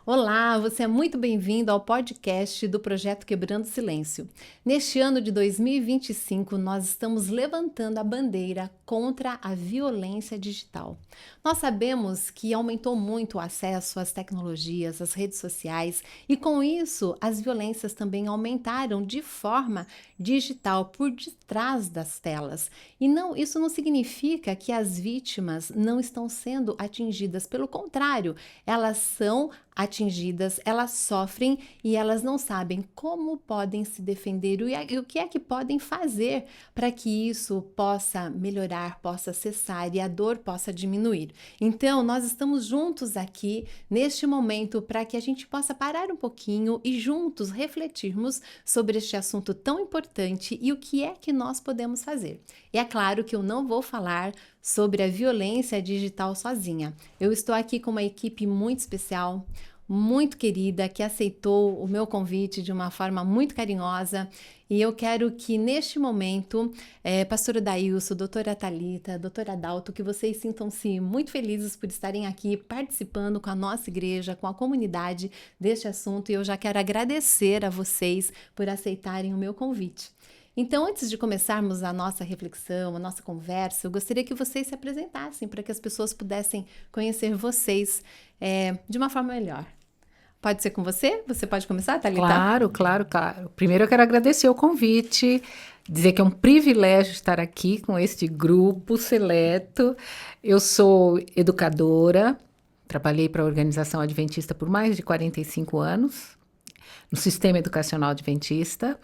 Olá, você é muito bem-vindo ao podcast do Projeto Quebrando Silêncio. Neste ano de 2025, nós estamos levantando a bandeira contra a violência digital. Nós sabemos que aumentou muito o acesso às tecnologias, às redes sociais, e com isso as violências também aumentaram de forma digital por detrás das telas. E não, isso não significa que as vítimas não estão sendo atingidas, pelo contrário, elas são atingidas, elas sofrem e elas não sabem como podem se defender e o que é que podem fazer para que isso possa melhorar, possa cessar e a dor possa diminuir. Então, nós estamos juntos aqui neste momento para que a gente possa parar um pouquinho e juntos refletirmos sobre este assunto tão importante e o que é que nós podemos fazer. E é claro que eu não vou falar sobre a violência digital sozinha. Eu estou aqui com uma equipe muito especial, muito querida, que aceitou o meu convite de uma forma muito carinhosa. E eu quero que neste momento, pastora Dailson, doutora Thalita, doutora Adalto, que vocês sintam-se muito felizes por estarem aqui participando com a nossa igreja, com a comunidade deste assunto. E eu já quero agradecer a vocês por aceitarem o meu convite. Então, antes de começarmos a nossa reflexão, a nossa conversa, eu gostaria que vocês se apresentassem para que as pessoas pudessem conhecer vocês de uma forma melhor. Pode ser com você? Você pode começar, Thalita? Claro. Primeiro eu quero agradecer o convite, dizer que é um privilégio estar aqui com este grupo seleto. Eu sou educadora, trabalhei para a Organização Adventista por mais de 45 anos, no Sistema Educacional Adventista.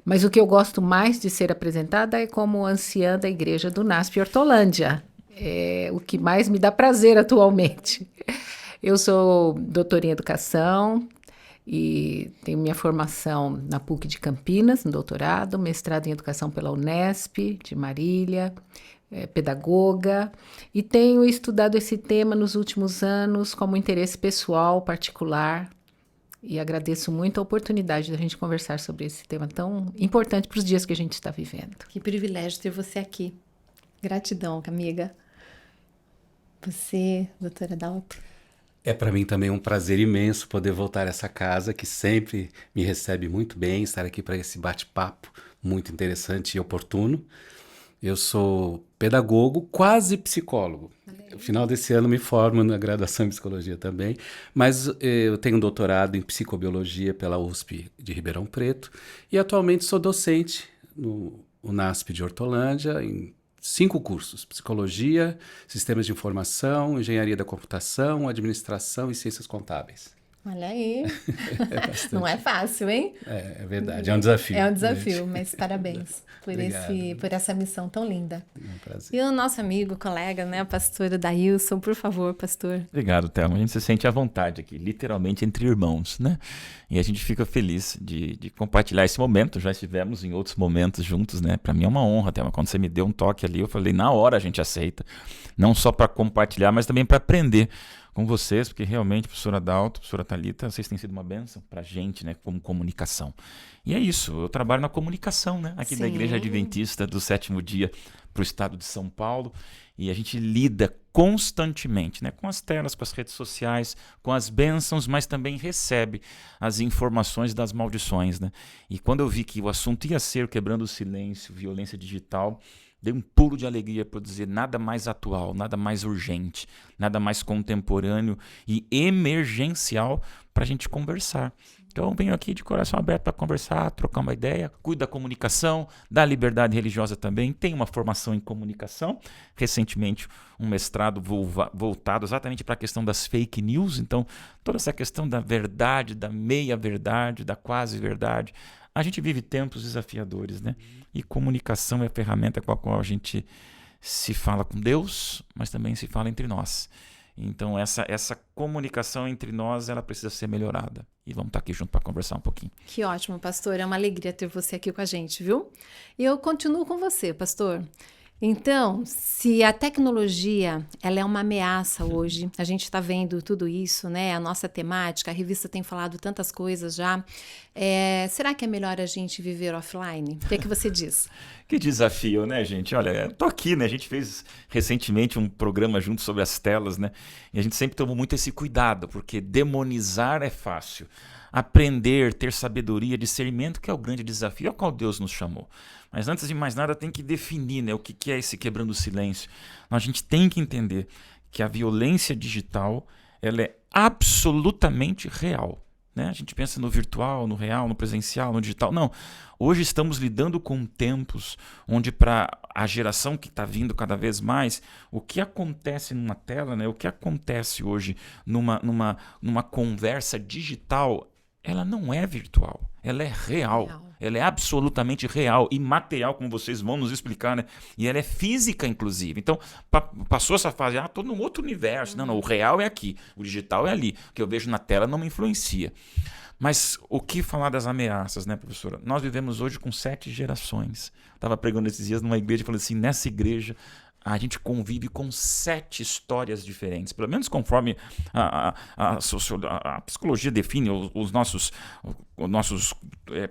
Mas o que eu gosto mais de ser apresentada é como anciã da igreja do NASP Hortolândia. É o que mais me dá prazer atualmente. Eu sou doutora em educação e tenho minha formação na PUC de Campinas, no doutorado, mestrado em educação pela Unesp de Marília, pedagoga, e tenho estudado esse tema nos últimos anos como interesse pessoal, particular. E agradeço muito a oportunidade da gente conversar sobre esse tema tão importante para os dias que a gente está vivendo. Que privilégio ter você aqui. Gratidão, amiga. Você, doutora Adalto? É para mim também um prazer imenso poder voltar a essa casa que sempre me recebe muito bem, estar aqui para esse bate-papo muito interessante e oportuno. Eu sou pedagogo, quase psicólogo. No final desse ano me formo na graduação em psicologia também, mas eu tenho um doutorado em psicobiologia pela USP de Ribeirão Preto e atualmente sou docente no UNASP de Hortolândia em 5 cursos: psicologia, sistemas de informação, engenharia da computação, administração e ciências contábeis. Olha aí, não é fácil, hein? É verdade, é um desafio. É um desafio, mas parabéns Obrigado. por essa missão tão linda. É um prazer. E o nosso amigo, colega, né, pastor Dailson, por favor, pastor. Obrigado, Thelma. A gente se sente à vontade aqui, literalmente entre irmãos, né? E a gente fica feliz de compartilhar esse momento. Já estivemos em outros momentos juntos, né? Para mim é uma honra, Thelma. Quando você me deu um toque ali, eu falei, na hora a gente aceita. Não só para compartilhar, mas também para aprender com vocês, porque realmente, professora Adalto, professora Thalita, vocês têm sido uma bênção para a gente, né, como comunicação. E é isso, eu trabalho na comunicação, né, aqui da Igreja Adventista do Sétimo Dia para o estado de São Paulo, e a gente lida constantemente, né, com as telas, com as redes sociais, com as bênçãos, mas também recebe as informações das maldições, né. E quando eu vi que o assunto ia ser quebrando o silêncio, violência digital, dei um pulo de alegria por dizer nada mais atual, nada mais urgente, nada mais contemporâneo e emergencial para a gente conversar. Então eu venho aqui de coração aberto para conversar, trocar uma ideia, cuido da comunicação, da liberdade religiosa também, tenho uma formação em comunicação, recentemente um mestrado voltado exatamente para a questão das fake news, então toda essa questão da verdade, da meia-verdade, da quase-verdade. A gente vive tempos desafiadores, né? E comunicação é a ferramenta com a qual a gente se fala com Deus, mas também se fala entre nós. Então essa comunicação entre nós, ela precisa ser melhorada. E vamos estar aqui junto para conversar um pouquinho. Que ótimo, pastor. É uma alegria ter você aqui com a gente, viu? E eu continuo com você, pastor. Então, se a tecnologia ela é uma ameaça hoje, a gente está vendo tudo isso, né? A nossa temática, a revista tem falado tantas coisas já. Será que é melhor a gente viver offline? O que é que você diz? Que desafio, né, gente? Olha, tô aqui, né? A gente fez recentemente um programa junto sobre as telas, né? E a gente sempre tomou muito esse cuidado, porque demonizar é fácil. Aprender, ter sabedoria, discernimento, que é o grande desafio ao qual Deus nos chamou. Mas antes de mais nada, tem que definir, né, o que é esse quebrando o silêncio. A gente tem que entender que a violência digital ela é absolutamente real. Né? A gente pensa no virtual, no real, no presencial, no digital. Não. Hoje estamos lidando com tempos onde, para a geração que está vindo cada vez mais, o que acontece numa tela, né, o que acontece hoje numa conversa digital, ela não é virtual, ela é real. Ela é absolutamente real e material, como vocês vão nos explicar, né? E ela é física, inclusive. Então, passou essa fase, estou num outro universo. Não, o real é aqui, o digital é ali. O que eu vejo na tela não me influencia. Mas o que falar das ameaças, né, professora? Nós vivemos hoje com 7 gerações. Estava pregando esses dias numa igreja e falei assim, nessa igreja a gente convive com 7 histórias diferentes, pelo menos conforme a psicologia define, os nossos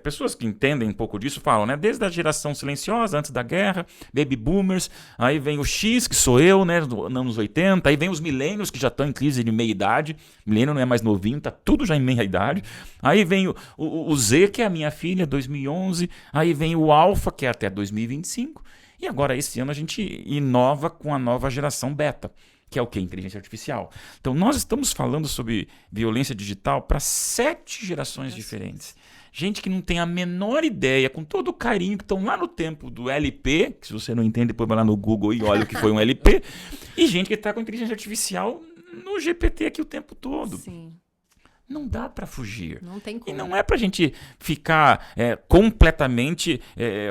pessoas que entendem um pouco disso falam, né? Desde a geração silenciosa, antes da guerra, baby boomers, aí vem o X, que sou eu, né, nos anos 80, aí vem os milênios, que já estão em crise de meia-idade, milênio não é mais novinho, tá tudo já em meia-idade, aí vem o Z, que é a minha filha, 2011, aí vem o Alpha, que é até 2025, e agora, esse ano, a gente inova com a nova geração beta, que é o quê? Inteligência artificial. Então, nós estamos falando sobre violência digital para 7 gerações diferentes. Gente que não tem a menor ideia, com todo o carinho, que estão lá no tempo do LP, que se você não entende, depois vai lá no Google e olha o que foi um LP, e gente que está com inteligência artificial no GPT aqui o tempo todo. Sim. Não dá para fugir. Não tem como. E não é para a gente ficar completamente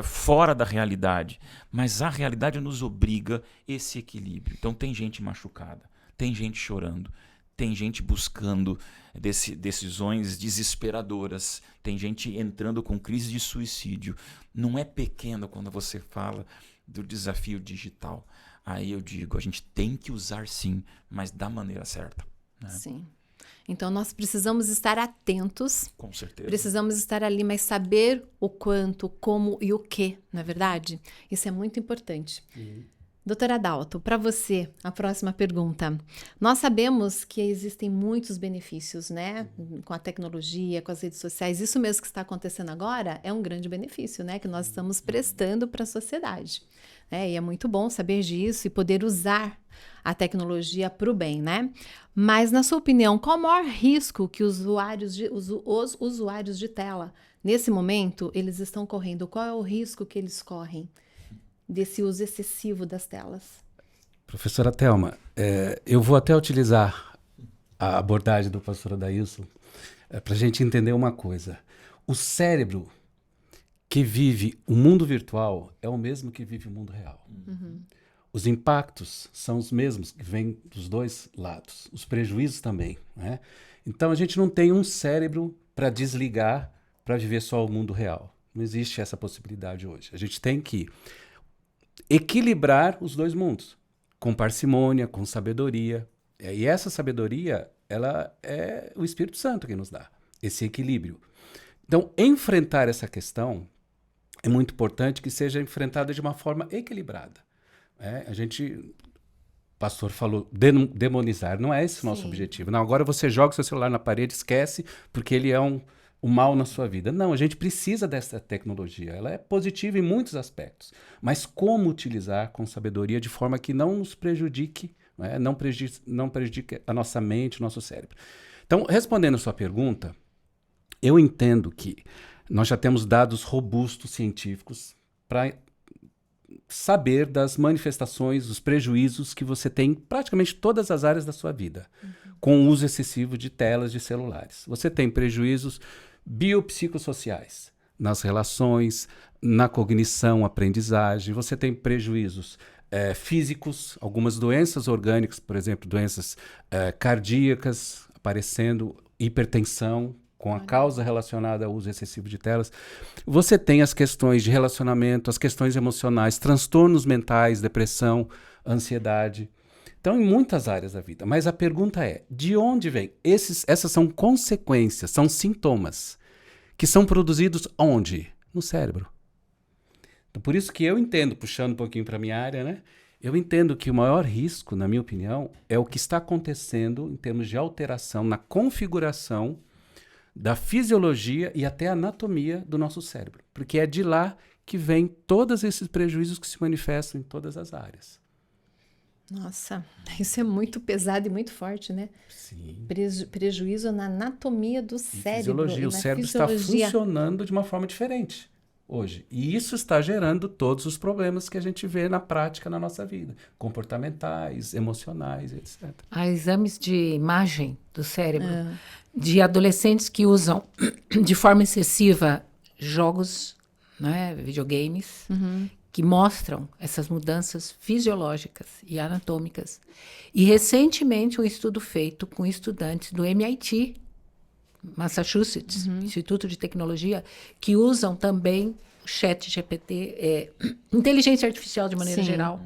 fora da realidade. Mas a realidade nos obriga esse equilíbrio. Então tem gente machucada, tem gente chorando, tem gente buscando decisões desesperadoras, tem gente entrando com crise de suicídio. Não é pequeno quando você fala do desafio digital. Aí eu digo, a gente tem que usar sim, mas da maneira certa. Né? Sim. Então, nós precisamos estar atentos. Com certeza. Precisamos estar ali, mas saber o quanto, como e o que, não é verdade? Isso é muito importante. Doutora Adalto, para você, a próxima pergunta. Nós sabemos que existem muitos benefícios, né? Com a tecnologia, com as redes sociais. Isso mesmo que está acontecendo agora é um grande benefício, né? Que nós estamos prestando para a sociedade. E é muito bom saber disso e poder usar a tecnologia para o bem, né? Mas, na sua opinião, qual o maior risco que os usuários de tela, nesse momento, eles estão correndo? Qual é o risco que eles correm desse uso excessivo das telas? Professora Thelma, eu vou até utilizar a abordagem do pastor Adailson para a gente entender uma coisa. O cérebro que vive o mundo virtual é o mesmo que vive o mundo real. Uhum. Os impactos são os mesmos que vêm dos dois lados, os prejuízos também, né? Então a gente não tem um cérebro para desligar para viver só o mundo real. Não existe essa possibilidade hoje. A gente tem que equilibrar os dois mundos, com parcimônia, com sabedoria. E essa sabedoria, ela é o Espírito Santo que nos dá, esse equilíbrio. Então, enfrentar essa questão é muito importante que seja enfrentada de uma forma equilibrada. O pastor falou demonizar, não é esse o nosso objetivo. Não, agora você joga o seu celular na parede, esquece, porque ele é um mal na sua vida. Não, a gente precisa dessa tecnologia. Ela é positiva em muitos aspectos. Mas como utilizar com sabedoria de forma que não nos prejudique, não prejudique a nossa mente, o nosso cérebro. Então, respondendo a sua pergunta, eu entendo que nós já temos dados robustos científicos para saber das manifestações, dos prejuízos que você tem em praticamente todas as áreas da sua vida, com o uso excessivo de telas de celulares. Você tem prejuízos biopsicossociais nas relações, na cognição, aprendizagem. Você tem prejuízos físicos, algumas doenças orgânicas, por exemplo, doenças cardíacas aparecendo, hipertensão, com a causa relacionada ao uso excessivo de telas. Você tem as questões de relacionamento, as questões emocionais, transtornos mentais, depressão, ansiedade. Então, em muitas áreas da vida. Mas a pergunta é, de onde vem? Essas são consequências, são sintomas que são produzidos onde? No cérebro. Então, por isso que eu entendo, puxando um pouquinho para a minha área, né? Eu entendo que o maior risco, na minha opinião, é o que está acontecendo em termos de alteração na configuração da fisiologia e até anatomia do nosso cérebro. Porque é de lá que vem todos esses prejuízos que se manifestam em todas as áreas. Nossa, isso é muito pesado e muito forte, né? Sim. Prejuízo na anatomia do cérebro. Fisiologia. O cérebro está funcionando de uma forma diferente hoje. E isso está gerando todos os problemas que a gente vê na prática na nossa vida. Comportamentais, emocionais, etc. Há exames de imagem do cérebro de adolescentes que usam de forma excessiva jogos, né, videogames, que mostram essas mudanças fisiológicas e anatômicas. E recentemente um estudo feito com estudantes do MIT, Massachusetts, Instituto de Tecnologia, que usam também o ChatGPT, inteligência artificial de maneira geral.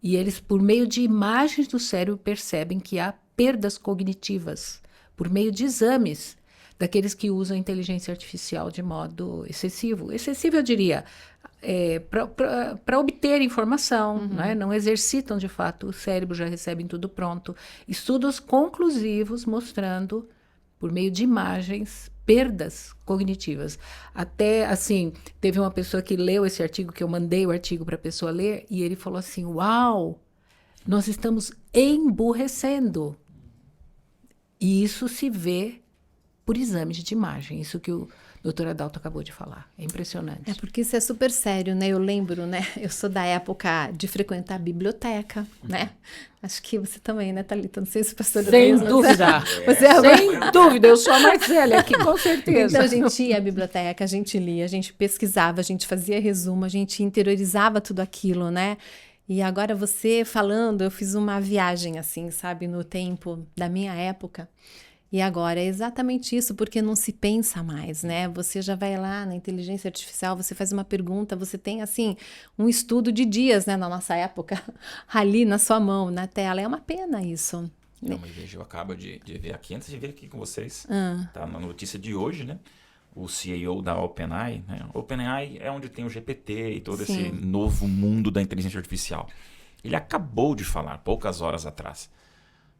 E eles, por meio de imagens do cérebro, percebem que há perdas cognitivas, por meio de exames daqueles que usam inteligência artificial de modo excessivo. Excessivo, eu diria, para obter informação, né? Não exercitam de fato o cérebro, já recebem tudo pronto. Estudos conclusivos mostrando, por meio de imagens, perdas cognitivas. Até, assim, teve uma pessoa que leu esse artigo, que eu mandei o artigo para a pessoa ler, e ele falou assim, uau, nós estamos emburrecendo. E isso se vê por exames de imagem, isso que o doutor Adalto acabou de falar. É impressionante. É porque isso é super sério, né? Eu lembro, né? Eu sou da época de frequentar a biblioteca, né? Acho que você também, né, Thalita? Não sei se o pastor... Sem dúvida. Sem dúvida, eu sou a mais velha aqui, com certeza. Então, a gente ia à biblioteca, a gente lia, a gente pesquisava, a gente fazia resumo, a gente interiorizava tudo aquilo, né? E agora você falando, eu fiz uma viagem, assim, sabe? No tempo da minha época. E agora é exatamente isso, porque não se pensa mais, né? Você já vai lá na inteligência artificial, você faz uma pergunta, você tem, assim, um estudo de dias, né? Na nossa época, ali na sua mão, na tela. É uma pena isso. Não, mas veja, eu acabo de ver aqui, antes de ver aqui com vocês, tá na notícia de hoje, né? O CEO da OpenAI, né? OpenAI é onde tem o GPT e todo esse novo mundo da inteligência artificial. Ele acabou de falar, poucas horas atrás,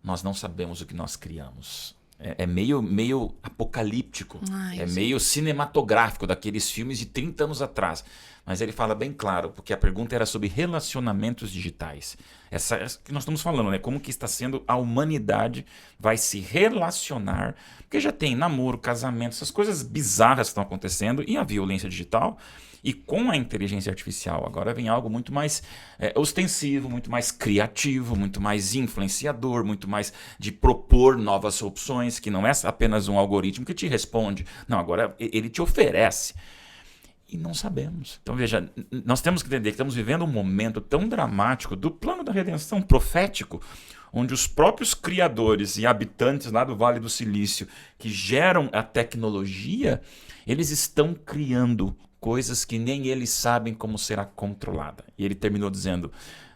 nós não sabemos o que nós criamos. É meio apocalíptico, meio cinematográfico, daqueles filmes de 30 anos atrás. Mas ele fala bem claro, porque a pergunta era sobre relacionamentos digitais. Essa que nós estamos falando, né? Como que está sendo a humanidade vai se relacionar, porque já tem namoro, casamento, essas coisas bizarras que estão acontecendo, e a violência digital. E com a inteligência artificial, agora vem algo muito mais ostensivo, muito mais criativo, muito mais influenciador, muito mais de propor novas opções, que não é apenas um algoritmo que te responde. Não, agora ele te oferece. E não sabemos. Então, veja, nós temos que entender que estamos vivendo um momento tão dramático do plano da redenção profético, onde os próprios criadores e habitantes lá do Vale do Silício, que geram a tecnologia, eles estão criando coisas que nem eles sabem como será controlada. E ele terminou dizendo,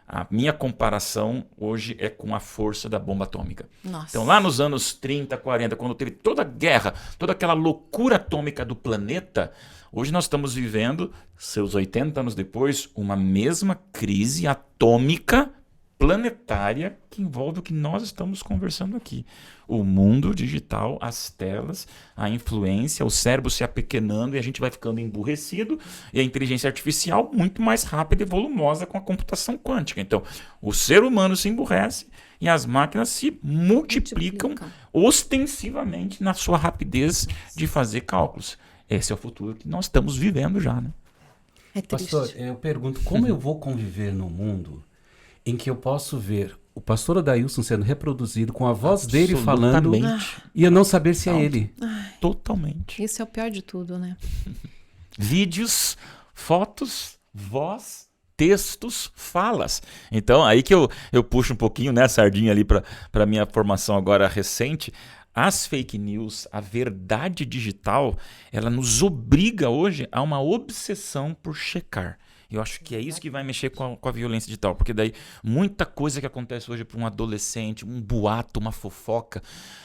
a minha comparação hoje é com a força da bomba atômica. Nossa. Então, lá nos anos 30, 40, quando teve toda a guerra, toda aquela loucura atômica do planeta, hoje nós estamos vivendo, seus 80 anos depois, uma mesma crise atômica planetária que envolve o que nós estamos conversando aqui. O mundo digital, as telas, a influência, o cérebro se apequenando e a gente vai ficando emburrecido, e a inteligência artificial muito mais rápida e volumosa com a computação quântica. Então, o ser humano se emburrece e as máquinas se multiplicam ostensivamente na sua rapidez de fazer cálculos. Esse é o futuro que nós estamos vivendo já, né? É triste. Pastor, eu pergunto, como eu vou conviver num mundo em que eu posso ver o pastor Adailson sendo reproduzido com a voz dele falando e eu não saber se é ele? Totalmente. Isso é o pior de tudo, né? Vídeos, fotos, voz, textos, falas. Então, aí que eu puxo um pouquinho, né, sardinha ali para minha formação agora recente. as fake news, a verdade digital, ela nos obriga hoje a uma obsessão por checar. Eu acho que é isso que vai mexer com a violência digital, porque daí muita coisa que acontece hoje para um adolescente, um boato, uma fofoca,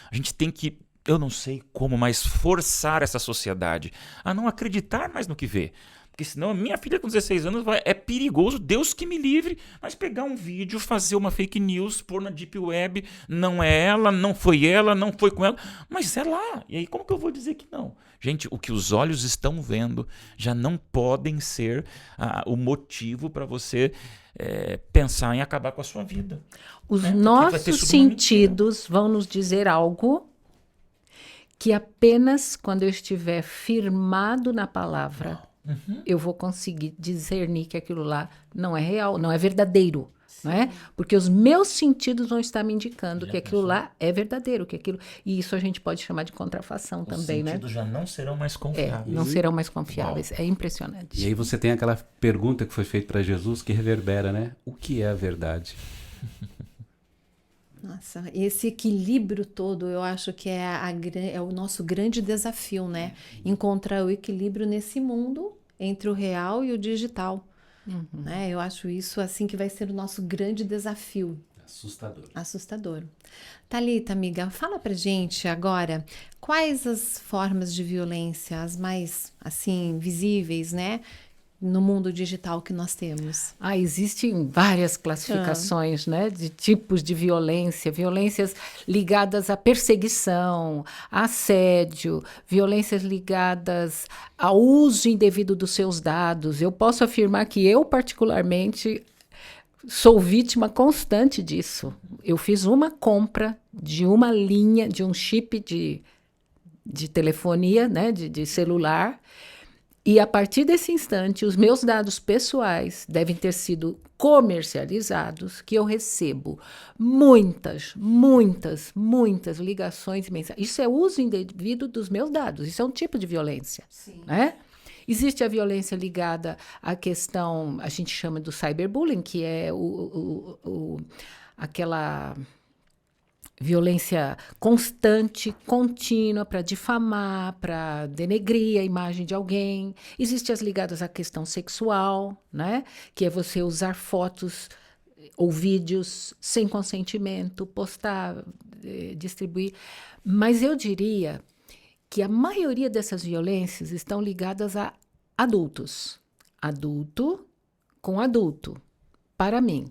a gente tem que, eu não sei como, mas forçar essa sociedade a não acreditar mais no que vê. Porque senão a minha filha com 16 anos é perigoso, Deus que me livre, mas pegar um vídeo, fazer uma fake news, pôr na Deep Web, não é ela, não foi com ela, mas é lá. E aí como que eu vou dizer que não? Gente, o que os olhos estão vendo já não podem ser o motivo para você pensar em acabar com a sua vida. Os nossos sentidos vão nos dizer algo que apenas quando eu estiver firmado na palavra, eu vou conseguir discernir que aquilo lá não é real, não é verdadeiro. Não é? Porque os meus sentidos vão estar me indicando que aquilo lá é verdadeiro, e isso a gente pode chamar de contrafação também, né? Os sentidos já não serão mais confiáveis. Não serão mais confiáveis. É impressionante. E aí você tem aquela pergunta que foi feita para Jesus que reverbera, né? O que é a verdade? Nossa, esse equilíbrio todo, eu acho que é o nosso grande desafio, né? Encontrar o equilíbrio nesse mundo entre o real e o digital. Né? Eu acho isso assim que vai ser o nosso grande desafio. Assustador. Thalita, amiga, fala pra gente agora quais as formas de violência, as mais assim visíveis, né? No mundo digital que nós temos. Existem várias classificações, né, de tipos de violência, violências ligadas à perseguição, a assédio, violências ligadas ao uso indevido dos seus dados. Eu posso afirmar que eu, particularmente, sou vítima constante disso. Eu fiz uma compra de uma linha, de um chip de telefonia, né, de celular. E, a partir desse instante, os meus dados pessoais devem ter sido comercializados, que eu recebo muitas ligações e mensagens. Isso é uso indevido dos meus dados. Isso é um tipo de violência. Sim. Né? Existe a violência ligada à questão, a gente chama do cyberbullying, que é aquela violência constante, contínua, para difamar, para denegrir a imagem de alguém. Existem as ligadas à questão sexual, né? Que é você usar fotos ou vídeos sem consentimento, postar, distribuir. Mas eu diria que a maioria dessas violências estão ligadas a adultos. Adulto com adulto. Para mim,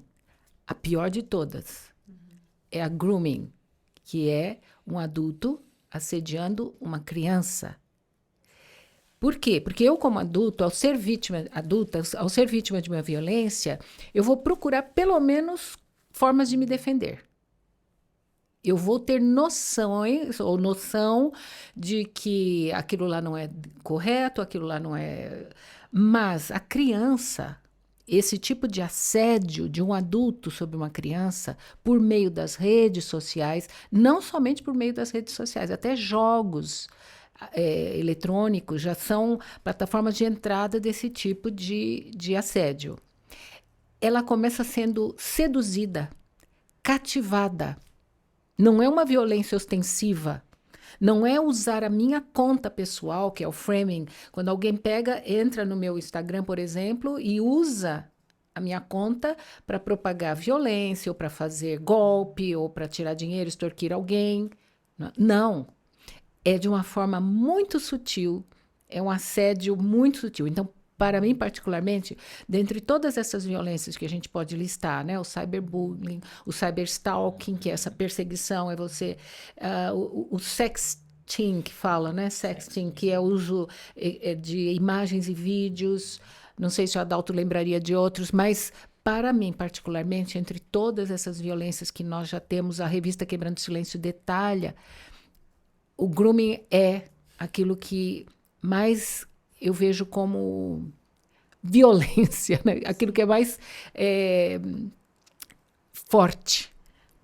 a pior de todas é a grooming, que é um adulto assediando uma criança. Por quê? Porque eu, como adulto, ao ser vítima de uma violência, eu vou procurar, pelo menos, formas de me defender. Eu vou ter noção de que aquilo lá não é correto, aquilo lá não é... Mas a criança... Esse tipo de assédio de um adulto sobre uma criança por meio das redes sociais, não somente por meio das redes sociais, até jogos eletrônicos já são plataformas de entrada desse tipo de assédio. Ela começa sendo seduzida, cativada. Não é uma violência ostensiva. Não é usar a minha conta pessoal, que é o framing, quando alguém entra no meu Instagram, por exemplo, e usa a minha conta para propagar violência, ou para fazer golpe, ou para tirar dinheiro, extorquir alguém. Não. É de uma forma muito sutil, é um assédio muito sutil. Então, para mim, particularmente, dentre todas essas violências que a gente pode listar, né, o cyberbullying, o cyberstalking, que é essa perseguição, é você... o sexting, que fala, né? Sexting, que é o uso de imagens e vídeos. Não sei se o Adalto lembraria de outros, mas, para mim, particularmente, entre todas essas violências que nós já temos, a revista Quebrando o Silêncio detalha, o grooming é aquilo que mais... eu vejo como violência, né? Aquilo que é mais forte,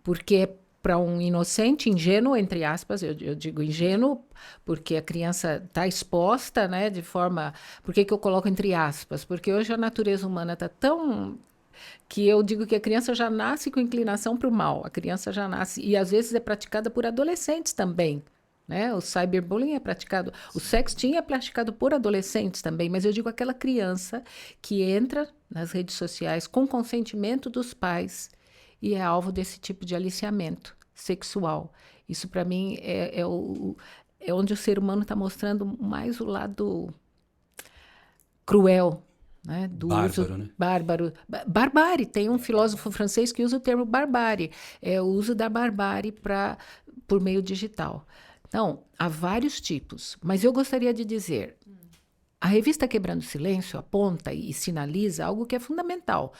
porque é para um inocente, ingênuo, entre aspas, eu digo ingênuo, porque a criança está exposta, né, de forma... Por que eu coloco entre aspas? Porque hoje a natureza humana está tão que eu digo que a criança já nasce com inclinação para o mal, a criança já nasce, e às vezes é praticada por adolescentes também, né? O cyberbullying é praticado, o sexting é praticado por adolescentes também, mas eu digo aquela criança que entra nas redes sociais com consentimento dos pais e é alvo desse tipo de aliciamento sexual. Isso, para mim, é onde o ser humano está mostrando mais o lado cruel, né? Do Bárbaro, uso né? bárbaro. Barbárie. Tem um filósofo francês que usa o termo barbárie. É o uso da barbárie por meio digital. Então, há vários tipos. Mas eu gostaria de dizer, a revista Quebrando o Silêncio aponta e sinaliza algo que é fundamental.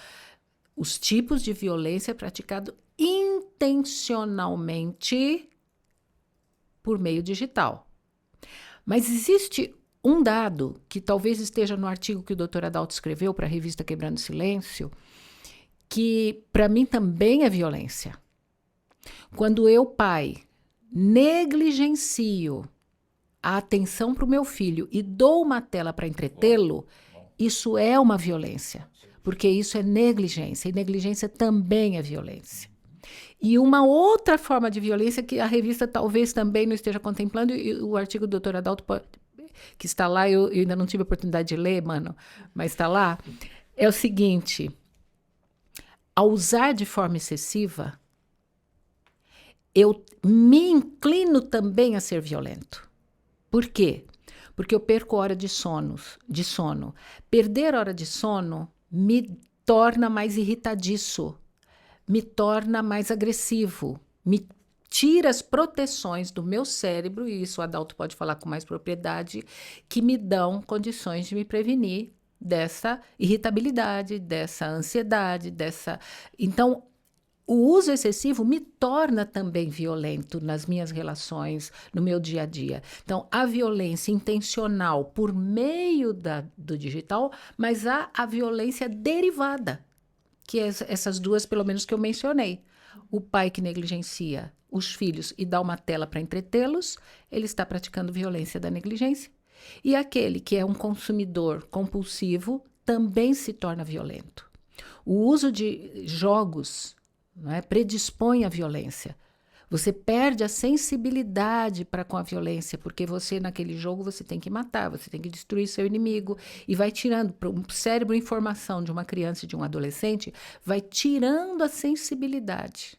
Os tipos de violência praticados intencionalmente por meio digital. Mas existe um dado que talvez esteja no artigo que o Dr. Adalto escreveu para a revista Quebrando o Silêncio, que para mim também é violência. Quando eu, pai, negligencio a atenção para o meu filho e dou uma tela para entretê-lo, isso é uma violência, porque isso é negligência, e negligência também é violência. E uma outra forma de violência que a revista talvez também não esteja contemplando, e o artigo do Dr. Adalto, que está lá, eu ainda não tive a oportunidade de ler, mano, mas está lá, é o seguinte: ao usar de forma excessiva, eu me inclino também a ser violento. Por quê? Porque eu perco hora de sono. Perder hora de sono me torna mais irritadiço, me torna mais agressivo, me tira as proteções do meu cérebro, e isso o Adalto pode falar com mais propriedade, que me dão condições de me prevenir dessa irritabilidade, dessa ansiedade, dessa... Então, o uso excessivo me torna também violento nas minhas relações, no meu dia a dia. Então, a violência intencional por meio do digital, mas há a violência derivada, que é essas duas, pelo menos, que eu mencionei. O pai que negligencia os filhos e dá uma tela para entretê-los, ele está praticando violência da negligência. E aquele que é um consumidor compulsivo também se torna violento. O uso de jogos, não é, predispõe à violência. Você perde a sensibilidade para com a violência, porque você, naquele jogo, você tem que matar, você tem que destruir seu inimigo, e vai tirando para o cérebro informação de uma criança e de um adolescente, vai tirando a sensibilidade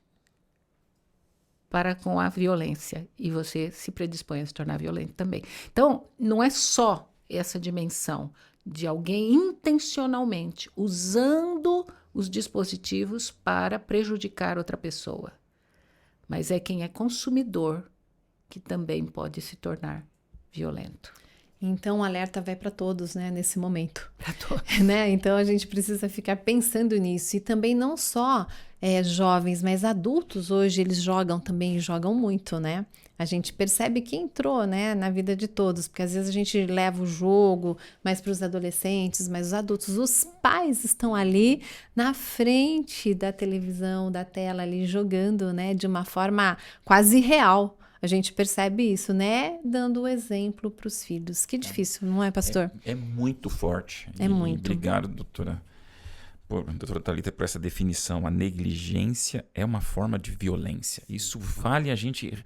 para com a violência, e você se predispõe a se tornar violento também. Então, não é só essa dimensão de alguém intencionalmente usando os dispositivos para prejudicar outra pessoa, mas é quem é consumidor que também pode se tornar violento. Então, o alerta vai para todos, né, nesse momento. Para todos. Né? Então, a gente precisa ficar pensando nisso. E também não só jovens, mas adultos hoje, eles jogam muito, né? A gente percebe que entrou, né, na vida de todos, porque às vezes a gente leva o jogo mais para os adolescentes, mas os adultos, os pais estão ali na frente da televisão, da tela ali jogando, né, de uma forma quase real. A gente percebe isso, né? Dando o exemplo para os filhos. Que difícil, não é, pastor? É muito forte. É muito. Obrigado, doutora Thalita, por essa definição. A negligência é uma forma de violência. Isso vale a gente...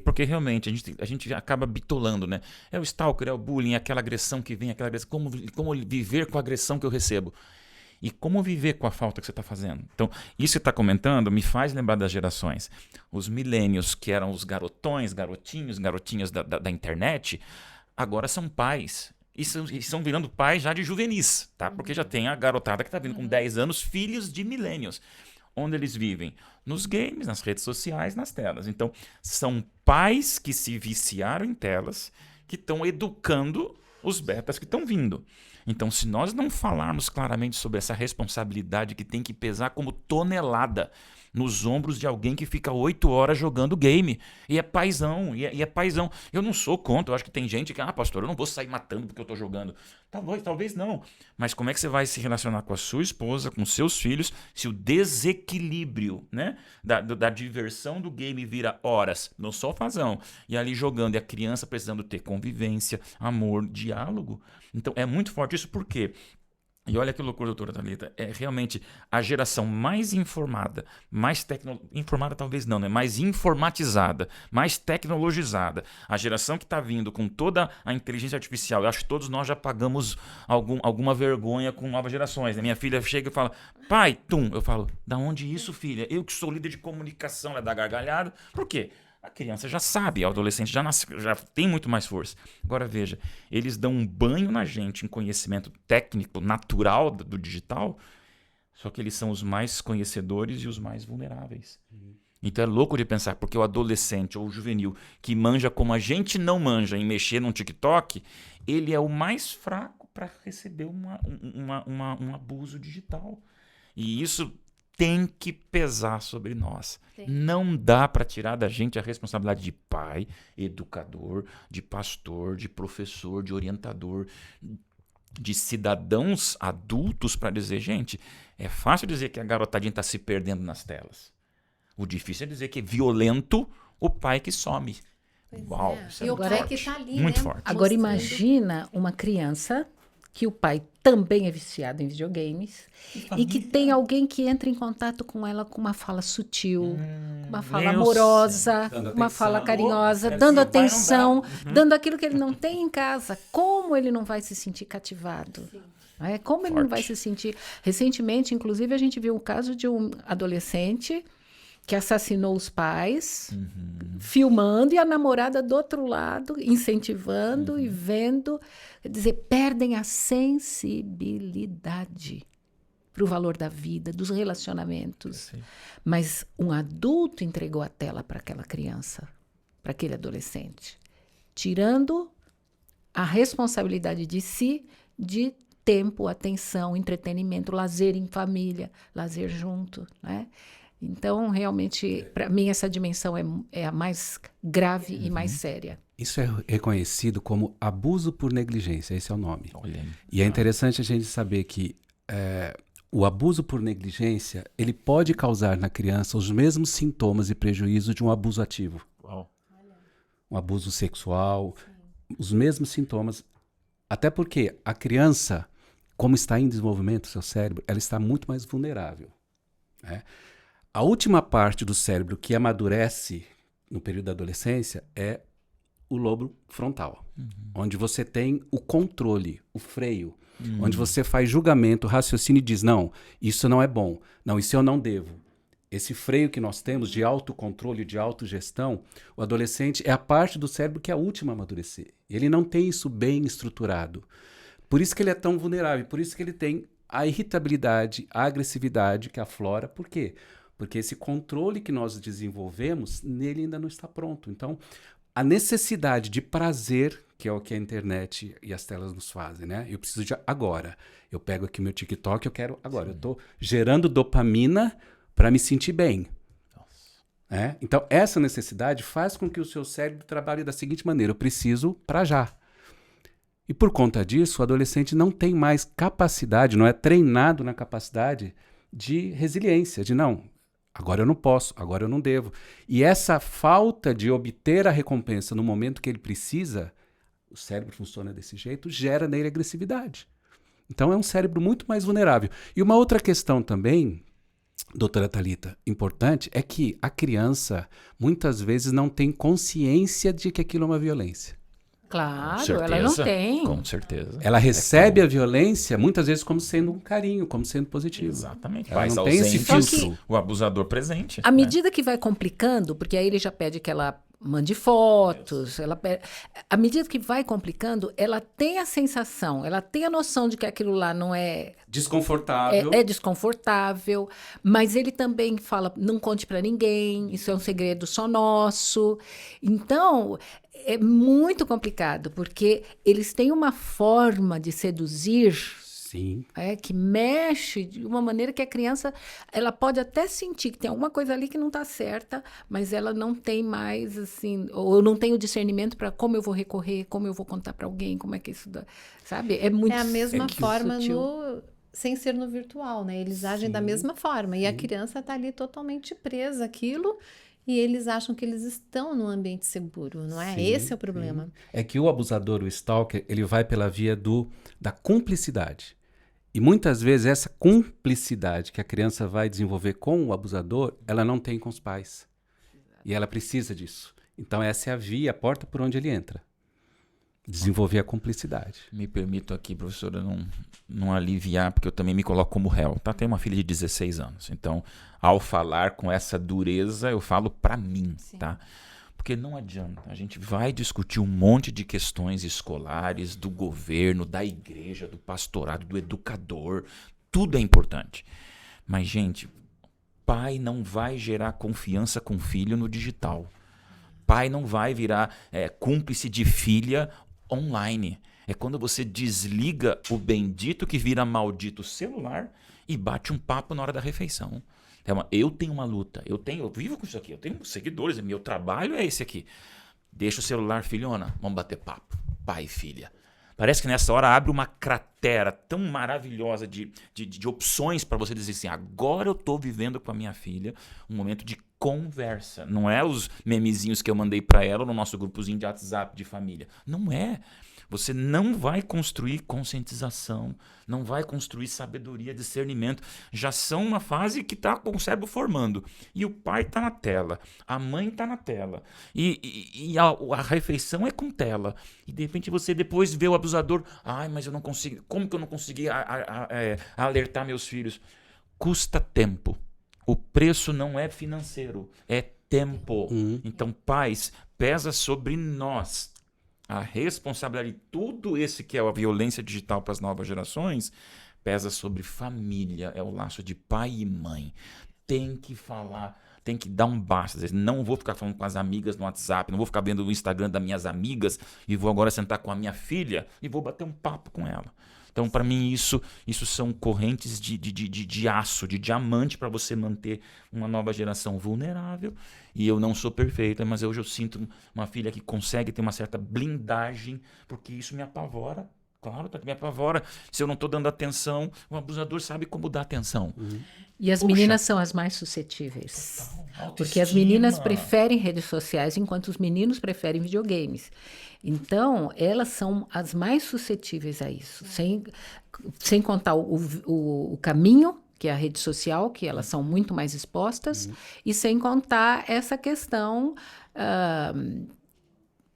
Porque realmente a gente acaba bitolando, né? É o stalker, é o bullying, é aquela agressão que vem, aquela agressão. Como viver com a agressão que eu recebo? E como viver com a falta que você está fazendo? Então, isso que você está comentando me faz lembrar das gerações. Os milênios, que eram os garotinhas da internet, agora são pais. E estão virando pais já de juvenis, tá? Porque já tem a garotada que está vindo com 10 anos, filhos de milênios. Onde eles vivem? Nos games, nas redes sociais, nas telas. Então, são pais que se viciaram em telas, que estão educando os betas que estão vindo. Então, se nós não falarmos claramente sobre essa responsabilidade que tem que pesar como tonelada nos ombros de alguém que fica 8 horas jogando game, e é paizão, e é paizão. Eu não sou contra, eu acho que tem gente que, pastor, eu não vou sair matando porque eu estou jogando. Talvez não. Mas como é que você vai se relacionar com a sua esposa, com seus filhos, se o desequilíbrio, né, da diversão do game vira horas no sofazão, e ali jogando, e a criança precisando ter convivência, amor, diálogo? Então, é muito forte isso, por quê? E olha que loucura, doutora Thalita, é realmente a geração mais informada, informada talvez não, né? Mais informatizada, mais tecnologizada. A geração que está vindo com toda a inteligência artificial. Eu acho que todos nós já pagamos alguma vergonha com novas gerações, né? Minha filha chega e fala, pai, eu falo, da onde isso, filha? Eu que sou líder de comunicação, ela dá gargalhada. Por quê? A criança já sabe, o adolescente já tem muito mais força. Agora veja, eles dão um banho na gente em conhecimento técnico, natural do digital, só que eles são os mais conhecedores e os mais vulneráveis. Então é louco de pensar, porque o adolescente ou o juvenil que manja como a gente não manja em mexer num TikTok, ele é o mais fraco para receber um abuso digital. E isso tem que pesar sobre nós. Sim. Não dá para tirar da gente a responsabilidade de pai, educador, de pastor, de professor, de orientador, de cidadãos adultos para dizer, gente, é fácil dizer que a garotadinha está se perdendo nas telas. O difícil é dizer que é violento o pai que some. Pois Uau, é. isso é E o muito pai forte. que tá ali, muito né? forte. Agora Mostrando. imagina uma criança que o pai também é viciado em videogames e que tem alguém que entra em contato com ela com uma fala sutil, uma fala meu amorosa, Dando uma atenção. fala carinhosa, Oh, dando seu pai não atenção, dá. dando aquilo que ele não tem em casa. Como ele não vai se sentir cativado? Como ele não vai se sentir... Recentemente, inclusive, a gente viu um caso de um adolescente que assassinou os pais, filmando, e a namorada do outro lado, incentivando e vendo. Quer dizer, perdem a sensibilidade para o valor da vida, dos relacionamentos. Sim. Mas um adulto entregou a tela para aquela criança, para aquele adolescente, tirando a responsabilidade de si, de tempo, atenção, entretenimento, lazer em família, lazer junto, né? Então, realmente, para mim, essa dimensão é a mais grave e mais séria. Isso é reconhecido como abuso por negligência, esse é o nome. Olha aí. E é interessante a gente saber que o abuso por negligência, ele pode causar na criança os mesmos sintomas e prejuízos de um abuso ativo. Uau. Um abuso sexual, os mesmos sintomas. Até porque a criança, como está em desenvolvimento, seu cérebro, ela está muito mais vulnerável, né? A última parte do cérebro que amadurece no período da adolescência é o lobo frontal, onde você tem o controle, o freio, onde você faz julgamento, raciocínio e diz, não, isso não é bom, não, isso eu não devo. Esse freio que nós temos de autocontrole, de autogestão, o adolescente é a parte do cérebro que é a última a amadurecer. Ele não tem isso bem estruturado. Por isso que ele é tão vulnerável, por isso que ele tem a irritabilidade, a agressividade que aflora. Por quê? Porque esse controle que nós desenvolvemos, nele ainda não está pronto. Então, a necessidade de prazer, que é o que a internet e as telas nos fazem, né? Eu preciso de agora. Eu pego aqui meu TikTok, eu quero agora. Sim. Eu estou gerando dopamina para me sentir bem. Então, essa necessidade faz com que o seu cérebro trabalhe da seguinte maneira: eu preciso para já. E por conta disso, o adolescente não tem mais capacidade, não é treinado na capacidade de resiliência, de não, agora eu não posso, agora eu não devo. E essa falta de obter a recompensa no momento que ele precisa, o cérebro funciona desse jeito, gera nele agressividade. Então é um cérebro muito mais vulnerável. E uma outra questão também, doutora Thalita, importante, é que a criança muitas vezes não tem consciência de que aquilo é uma violência. Claro, ela não tem. Com certeza. Ela recebe a violência muitas vezes como sendo um carinho, como sendo positivo. Exatamente. Ela Pais não tem esse ausentes, filtro. o abusador presente. À medida que vai complicando, porque aí ele já pede que ela mande fotos, à medida que vai complicando, ela tem a sensação, ela tem a noção de que aquilo lá não é... Desconfortável. É desconfortável, mas ele também fala, não conte para ninguém, isso é um segredo só nosso. Então, é muito complicado, porque eles têm uma forma de seduzir... Sim. Que mexe de uma maneira que a criança, ela pode até sentir que tem alguma coisa ali que não está certa, mas ela não tem mais, assim, ou não tem o discernimento para como eu vou recorrer, como eu vou contar para alguém, como é que isso dá, sabe? É muito É a mesma forma sutil. sem ser no virtual, né? Eles agem da mesma forma. E a criança está ali totalmente presa àquilo e eles acham que eles estão num ambiente seguro, não é? Sim, Esse é o problema. É que o abusador, o stalker, ele vai pela via da cumplicidade. E muitas vezes essa cumplicidade que a criança vai desenvolver com o abusador, ela não tem com os pais. E ela precisa disso. Então essa é a via, a porta por onde ele entra. Desenvolver a cumplicidade. Me permito aqui, professora, não aliviar, porque eu também me coloco como réu. Tá? Tenho uma filha de 16 anos. Então, ao falar com essa dureza, eu falo para mim, tá? Porque não adianta. A gente vai discutir um monte de questões escolares, do governo, da igreja, do pastorado, do educador. Tudo é importante. Mas, gente, pai não vai gerar confiança com filho no digital. Pai não vai virar cúmplice de filha online. É quando você desliga o bendito que vira maldito celular e bate um papo na hora da refeição. Eu tenho uma luta, eu vivo com isso aqui, eu tenho seguidores, meu trabalho é esse aqui. Deixa o celular, filhona, vamos bater papo, pai e filha. Parece que nessa hora abre uma cratera tão maravilhosa de opções para você dizer assim, agora eu estou vivendo com a minha filha um momento de conversa. Não é os memezinhos que eu mandei para ela no nosso grupozinho de WhatsApp de família. Não é. Você não vai construir conscientização, não vai construir sabedoria, discernimento. Já são uma fase que está com o cérebro formando. E o pai está na tela, a mãe está na tela. E a refeição é com tela. E de repente você depois vê o abusador. Ai, mas eu não consigo. Como que eu não consegui alertar meus filhos? Custa tempo. O preço não é financeiro, é tempo. Então, pais, pesa sobre nós a responsabilidade de tudo esse que é a violência digital para as novas gerações, pesa sobre família, é o laço de pai e mãe. Tem que falar, tem que dar um basta. Não vou ficar falando com as amigas no WhatsApp, não vou ficar vendo o Instagram das minhas amigas e vou agora sentar com a minha filha e vou bater um papo com ela. Então, para mim, isso são correntes de aço, de diamante para você manter uma nova geração vulnerável. E eu não sou perfeita, mas hoje eu sinto uma filha que consegue ter uma certa blindagem, porque isso me apavora. Claro, me apavora. Se eu não estou dando atenção, o abusador sabe como dar atenção. E as meninas são as mais suscetíveis. Porque as meninas preferem redes sociais, enquanto os meninos preferem videogames. Então, elas são as mais suscetíveis a isso. Sem contar o caminho, que é a rede social, que elas são muito mais expostas, e sem contar essa questão...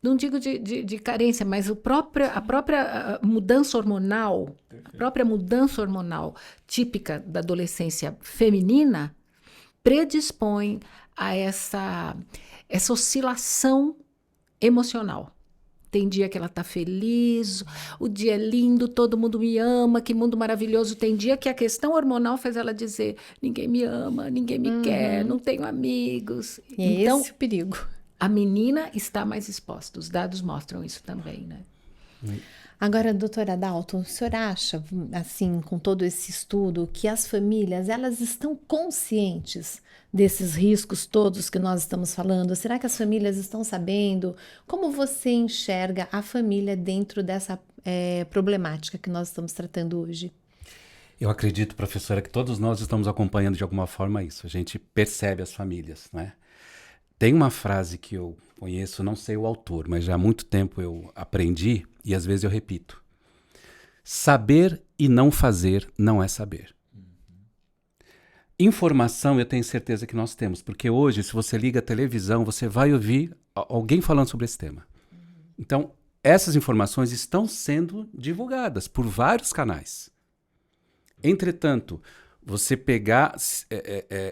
não digo de carência, mas a própria mudança hormonal, a própria mudança hormonal típica da adolescência feminina predispõe a essa oscilação emocional. Tem dia que ela está feliz, o dia é lindo, todo mundo me ama, que mundo maravilhoso. Tem dia que a questão hormonal faz ela dizer, ninguém me ama, ninguém me quer, não tenho amigos. E então, esse é o perigo. A menina está mais exposta, os dados mostram isso também, né? Agora, doutora Dalton, o senhor acha, assim, com todo esse estudo, que as famílias, elas estão conscientes desses riscos todos que nós estamos falando? Será que as famílias estão sabendo? Como você enxerga a família dentro dessa problemática que nós estamos tratando hoje? Eu acredito, professora, que todos nós estamos acompanhando de alguma forma isso. A gente percebe as famílias, né? Tem uma frase que eu conheço, não sei o autor, mas já há muito tempo eu aprendi e às vezes eu repito. Saber e não fazer não é saber. Informação eu tenho certeza que nós temos, porque hoje, se você liga a televisão, você vai ouvir alguém falando sobre esse tema. Então, essas informações estão sendo divulgadas por vários canais. Entretanto, você pegar,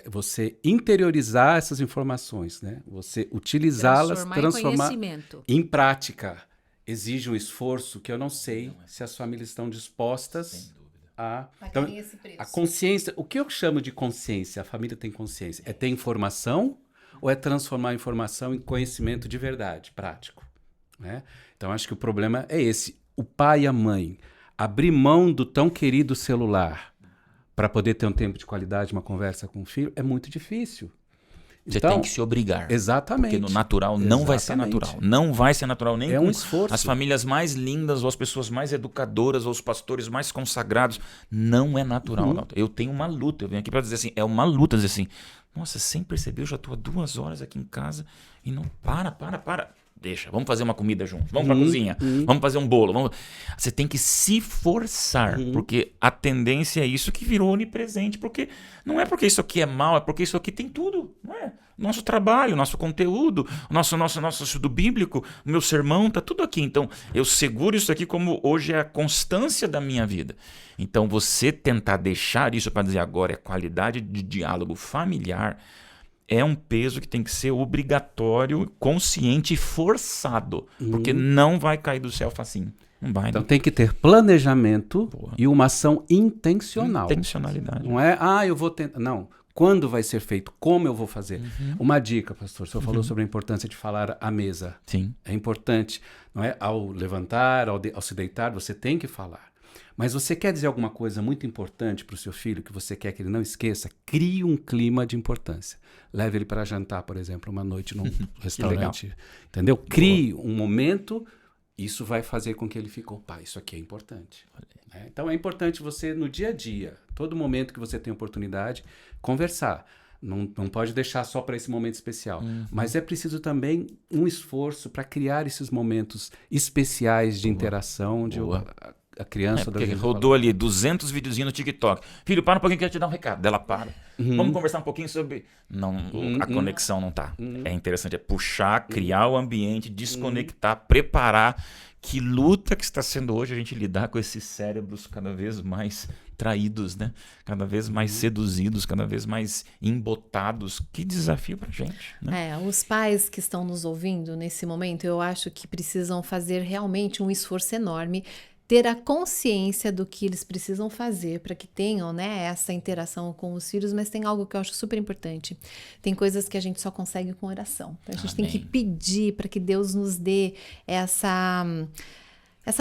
você interiorizar essas informações, né? Você utilizá-las, transformar em prática. Exige um esforço que eu não sei se as famílias estão dispostas a... Então, a consciência, o que eu chamo de consciência, a família tem consciência, é ter informação ou é transformar a informação em conhecimento de verdade, prático, né? Então, acho que o problema é esse. O pai e a mãe abrir mão do tão querido celular para poder ter um tempo de qualidade, uma conversa com o filho, é muito difícil. Você tem que se obrigar. Exatamente. Porque no natural não vai ser natural. Não vai ser natural nem com um esforço. As famílias mais lindas, ou as pessoas mais educadoras, ou os pastores mais consagrados. Não é natural. Eu tenho uma luta. Eu venho aqui para dizer assim, é uma luta. Dizer assim, nossa, sem perceber, eu já estou há 2 horas aqui em casa e não para. deixa, vamos fazer uma comida juntos, vamos pra cozinha, vamos fazer um bolo. Você tem que se forçar, porque a tendência é isso que virou onipresente, porque não é porque isso aqui é mal, é porque isso aqui tem tudo, não é? Nosso trabalho, nosso conteúdo, nosso estudo bíblico, o meu sermão, tá tudo aqui. Então, eu seguro isso aqui como hoje é a constância da minha vida. Então, você tentar deixar isso para dizer agora é qualidade de diálogo familiar, é um peso que tem que ser obrigatório, consciente e forçado, porque não vai cair do céu facinho. Não vai. Então tem que ter planejamento e uma ação intencional. Intencionalidade. Não é, eu vou tentar. Não. Quando vai ser feito? Como eu vou fazer? Uma dica, pastor. O senhor falou sobre a importância de falar à mesa. Sim. É importante. Não é? Ao levantar, ao se deitar, você tem que falar. Mas você quer dizer alguma coisa muito importante para o seu filho, que você quer que ele não esqueça? Crie um clima de importância. Leve ele para jantar, por exemplo, uma noite num restaurante. Entendeu? Crie um momento. Isso vai fazer com que ele fique, opa, isso aqui é importante. Então é importante você, no dia a dia, todo momento que você tem oportunidade, conversar. Não pode deixar só para esse momento especial. Mas é preciso também um esforço para criar esses momentos especiais de interação, de a criança... porque rodou ali 200 videozinhos no TikTok. Filho, para um pouquinho que eu quero te dar um recado. Dela para. Vamos conversar um pouquinho sobre... Não, a conexão não tá. É interessante, é puxar, criar o ambiente, desconectar, preparar. Que luta que está sendo hoje a gente lidar com esses cérebros cada vez mais traídos, né? Cada vez mais seduzidos, cada vez mais embotados. Que desafio pra gente, né? Os pais que estão nos ouvindo nesse momento, eu acho que precisam fazer realmente um esforço enorme, ter a consciência do que eles precisam fazer para que tenham, né, essa interação com os filhos, mas tem algo que eu acho super importante. Tem coisas que a gente só consegue com oração. Então, a gente tem que pedir para que Deus nos dê essa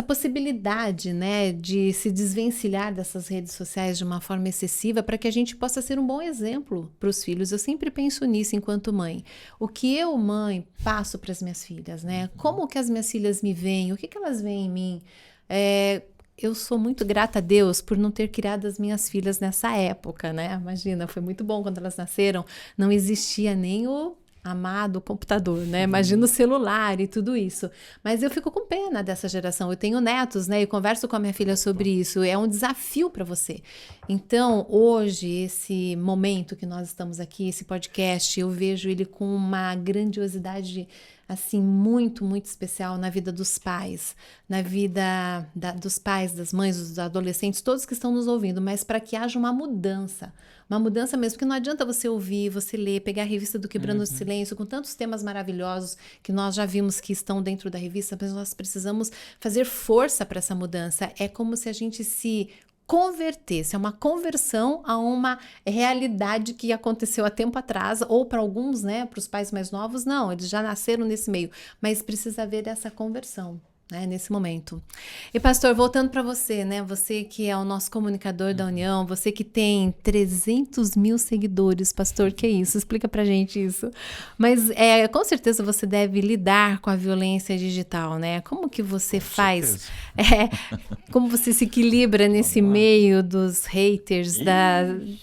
possibilidade, né, de se desvencilhar dessas redes sociais de uma forma excessiva para que a gente possa ser um bom exemplo para os filhos. Eu sempre penso nisso enquanto mãe. O que eu, mãe, passo para as minhas filhas, né? Como que as minhas filhas me veem? O que elas veem em mim? Eu sou muito grata a Deus por não ter criado as minhas filhas nessa época, né? Imagina, foi muito bom quando elas nasceram. Não existia nem o amado computador, né? Imagina o celular e tudo isso. Mas eu fico com pena dessa geração. Eu tenho netos, né? Eu converso com a minha filha sobre isso. É um desafio para você. Então, hoje, esse momento que nós estamos aqui, esse podcast, eu vejo ele com uma grandiosidade assim, muito, muito especial na vida dos pais, na vida dos pais, das mães, dos adolescentes, todos que estão nos ouvindo, mas para que haja uma mudança mesmo, porque não adianta você ouvir, você ler, pegar a revista do Quebrando o Silêncio, com tantos temas maravilhosos que nós já vimos que estão dentro da revista, mas nós precisamos fazer força para essa mudança. É como se a gente se converter-se, é uma conversão a uma realidade que aconteceu há tempo atrás, ou para alguns, né, para os pais mais novos, não, eles já nasceram nesse meio, mas precisa haver essa conversão, né, nesse momento. E pastor, voltando para você, né, você que é o nosso comunicador da União, você que tem 300 mil seguidores, pastor, que é isso? Explica pra gente isso. Mas com certeza você deve lidar com a violência digital, né? Como que você faz? Como você se equilibra nesse meio dos haters,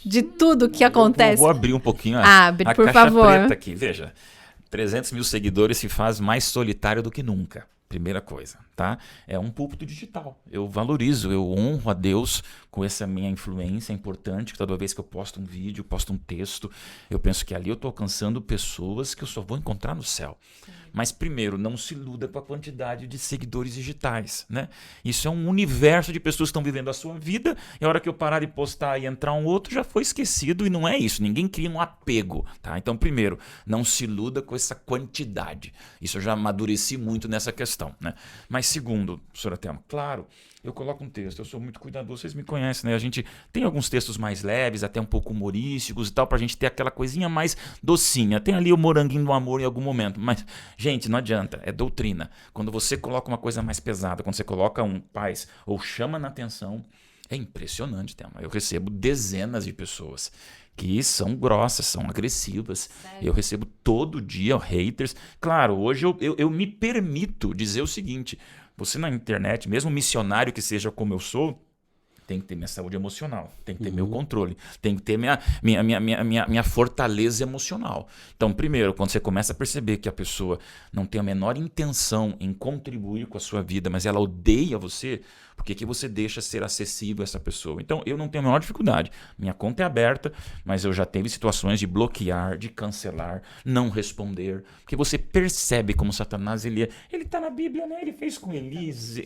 de tudo que acontece? Vou abrir um pouquinho Abre, por caixa favor. preta aqui. Veja, 300 mil seguidores se faz mais solitário do que nunca. Primeira coisa, tá? É um púlpito digital. Eu valorizo, eu honro a Deus com essa minha influência. É importante que toda vez que eu posto um vídeo, posto um texto, eu penso que ali eu estou alcançando pessoas que eu só vou encontrar no céu. Mas primeiro, não se iluda com a quantidade de seguidores digitais, né? Isso é um universo de pessoas que estão vivendo a sua vida e a hora que eu parar de postar e entrar um outro, já foi esquecido e não é isso. Ninguém cria um apego, tá? Então, primeiro, não se iluda com essa quantidade. Isso eu já amadureci muito nessa questão, né? Mas segundo, professora Thelma, claro, eu coloco um texto, eu sou muito cuidadoso, vocês me conhecem, né? A gente tem alguns textos mais leves, até um pouco humorísticos e tal, pra gente ter aquela coisinha mais docinha. Tem ali o moranguinho do amor em algum momento, mas, gente, não adianta, é doutrina. Quando você coloca uma coisa mais pesada, quando você coloca um paz ou chama na atenção, é impressionante, Thelma. Eu recebo dezenas de pessoas que são grossas, são agressivas. Sério? Eu recebo todo dia haters. Claro, hoje eu me permito dizer o seguinte: você na internet, mesmo missionário que seja como eu sou, tem que ter minha saúde emocional, tem que ter meu controle, tem que ter minha fortaleza emocional. Então, primeiro, quando você começa a perceber que a pessoa não tem a menor intenção em contribuir com a sua vida, mas ela odeia você, por que você deixa ser acessível a essa pessoa? Então, eu não tenho a menor dificuldade. Minha conta é aberta, mas eu já teve situações de bloquear, de cancelar, não responder, porque você percebe como Satanás, ele está na Bíblia, né? Ele fez com Elias,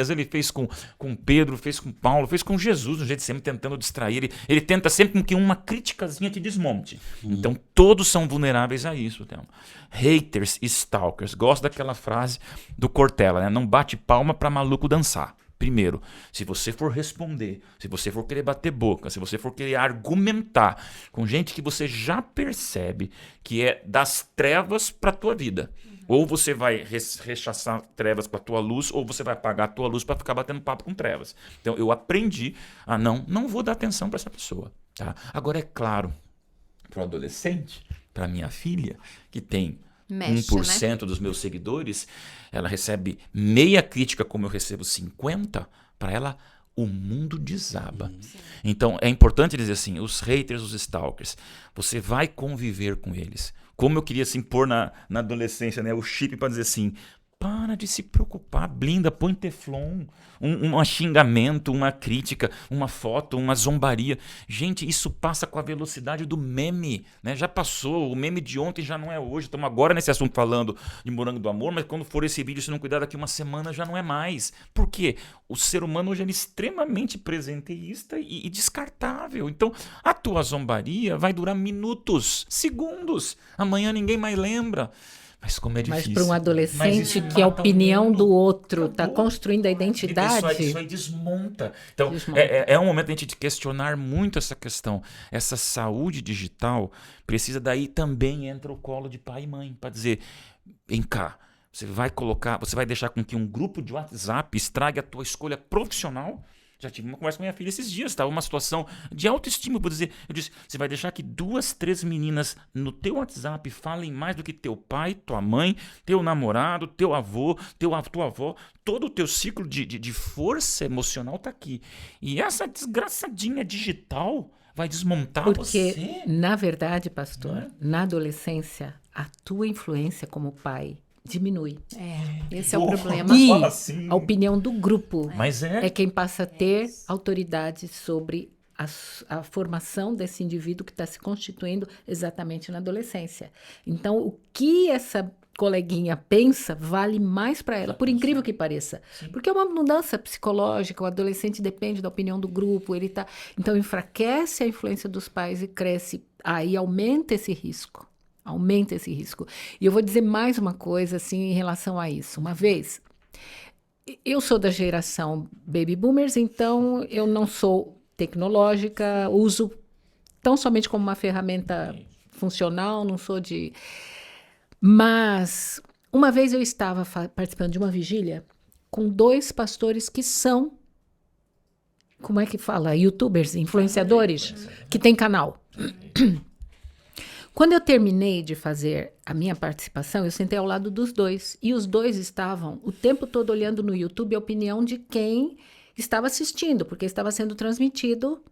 ele fez com Pedro, fez com Paulo, fez com Jesus, um jeito sempre tentando distrair. Ele tenta sempre com que uma criticazinha te desmonte. Então, todos são vulneráveis a isso, Thelma. Haters e stalkers. Gosto daquela frase do Cortella, né? Não bate palma para maluco dançar. Primeiro, se você for responder, se você for querer bater boca, se você for querer argumentar com gente que você já percebe que é das trevas para a tua vida, ou você vai rechaçar trevas para a tua luz, ou você vai apagar a tua luz para ficar batendo papo com trevas. Então, eu aprendi a não vou dar atenção para essa pessoa. Tá? Agora, é claro, para o adolescente, para minha filha, que tem 1% dos meus seguidores, ela recebe meia crítica como eu recebo 50, para ela o mundo desaba. Então é importante dizer assim, os haters, os stalkers, você vai conviver com eles. Como eu queria assim pôr na adolescência, né, o chip para dizer assim, para de se preocupar, blinda, põe teflon, um xingamento, uma crítica, uma foto, uma zombaria. Gente, isso passa com a velocidade do meme, né? Já passou, o meme de ontem já não é hoje. Estamos agora nesse assunto falando de Morango do Amor, mas quando for esse vídeo, se não cuidar, daqui uma semana já não é mais. Por quê? O ser humano hoje é extremamente presenteísta e descartável. Então, a tua zombaria vai durar minutos, segundos. Amanhã ninguém mais lembra. Mas como é difícil. Mas para um adolescente que a opinião do outro está construindo a identidade... Isso aí desmonta. Então, é um momento de a gente questionar muito essa questão. Essa saúde digital precisa, daí também entra o colo de pai e mãe, para dizer, vem cá, você vai deixar com que um grupo de WhatsApp estrague a tua escolha profissional? Já tive uma conversa com minha filha esses dias, estava uma situação de autoestima, eu disse, você vai deixar que 2, 3 meninas no teu WhatsApp falem mais do que teu pai, tua mãe, teu namorado, teu avô, tua avó, todo o teu ciclo de força emocional está aqui. E essa desgraçadinha digital vai desmontar você. Porque, na verdade, pastor, na adolescência, a tua influência como pai diminui. Esse é o problema. E a opinião do grupo é quem passa a ter autoridade sobre a formação desse indivíduo que está se constituindo exatamente na adolescência. Então, o que essa coleguinha pensa vale mais para ela, por incrível que pareça. Sim. Porque é uma mudança psicológica, o adolescente depende da opinião do grupo, então enfraquece a influência dos pais e cresce, aí aumenta esse risco. Aumenta esse risco. E eu vou dizer mais uma coisa assim em relação a isso. Uma vez, eu sou da geração baby boomers, então eu não sou tecnológica, uso tão somente como uma ferramenta funcional, não sou de... Mas uma vez eu estava participando de uma vigília com 2 pastores que são, como é que fala? YouTubers, influenciadores, que têm canal. Quando eu terminei de fazer a minha participação, eu sentei ao lado dos 2. E os 2 estavam o tempo todo olhando no YouTube a opinião de quem estava assistindo, porque estava sendo transmitido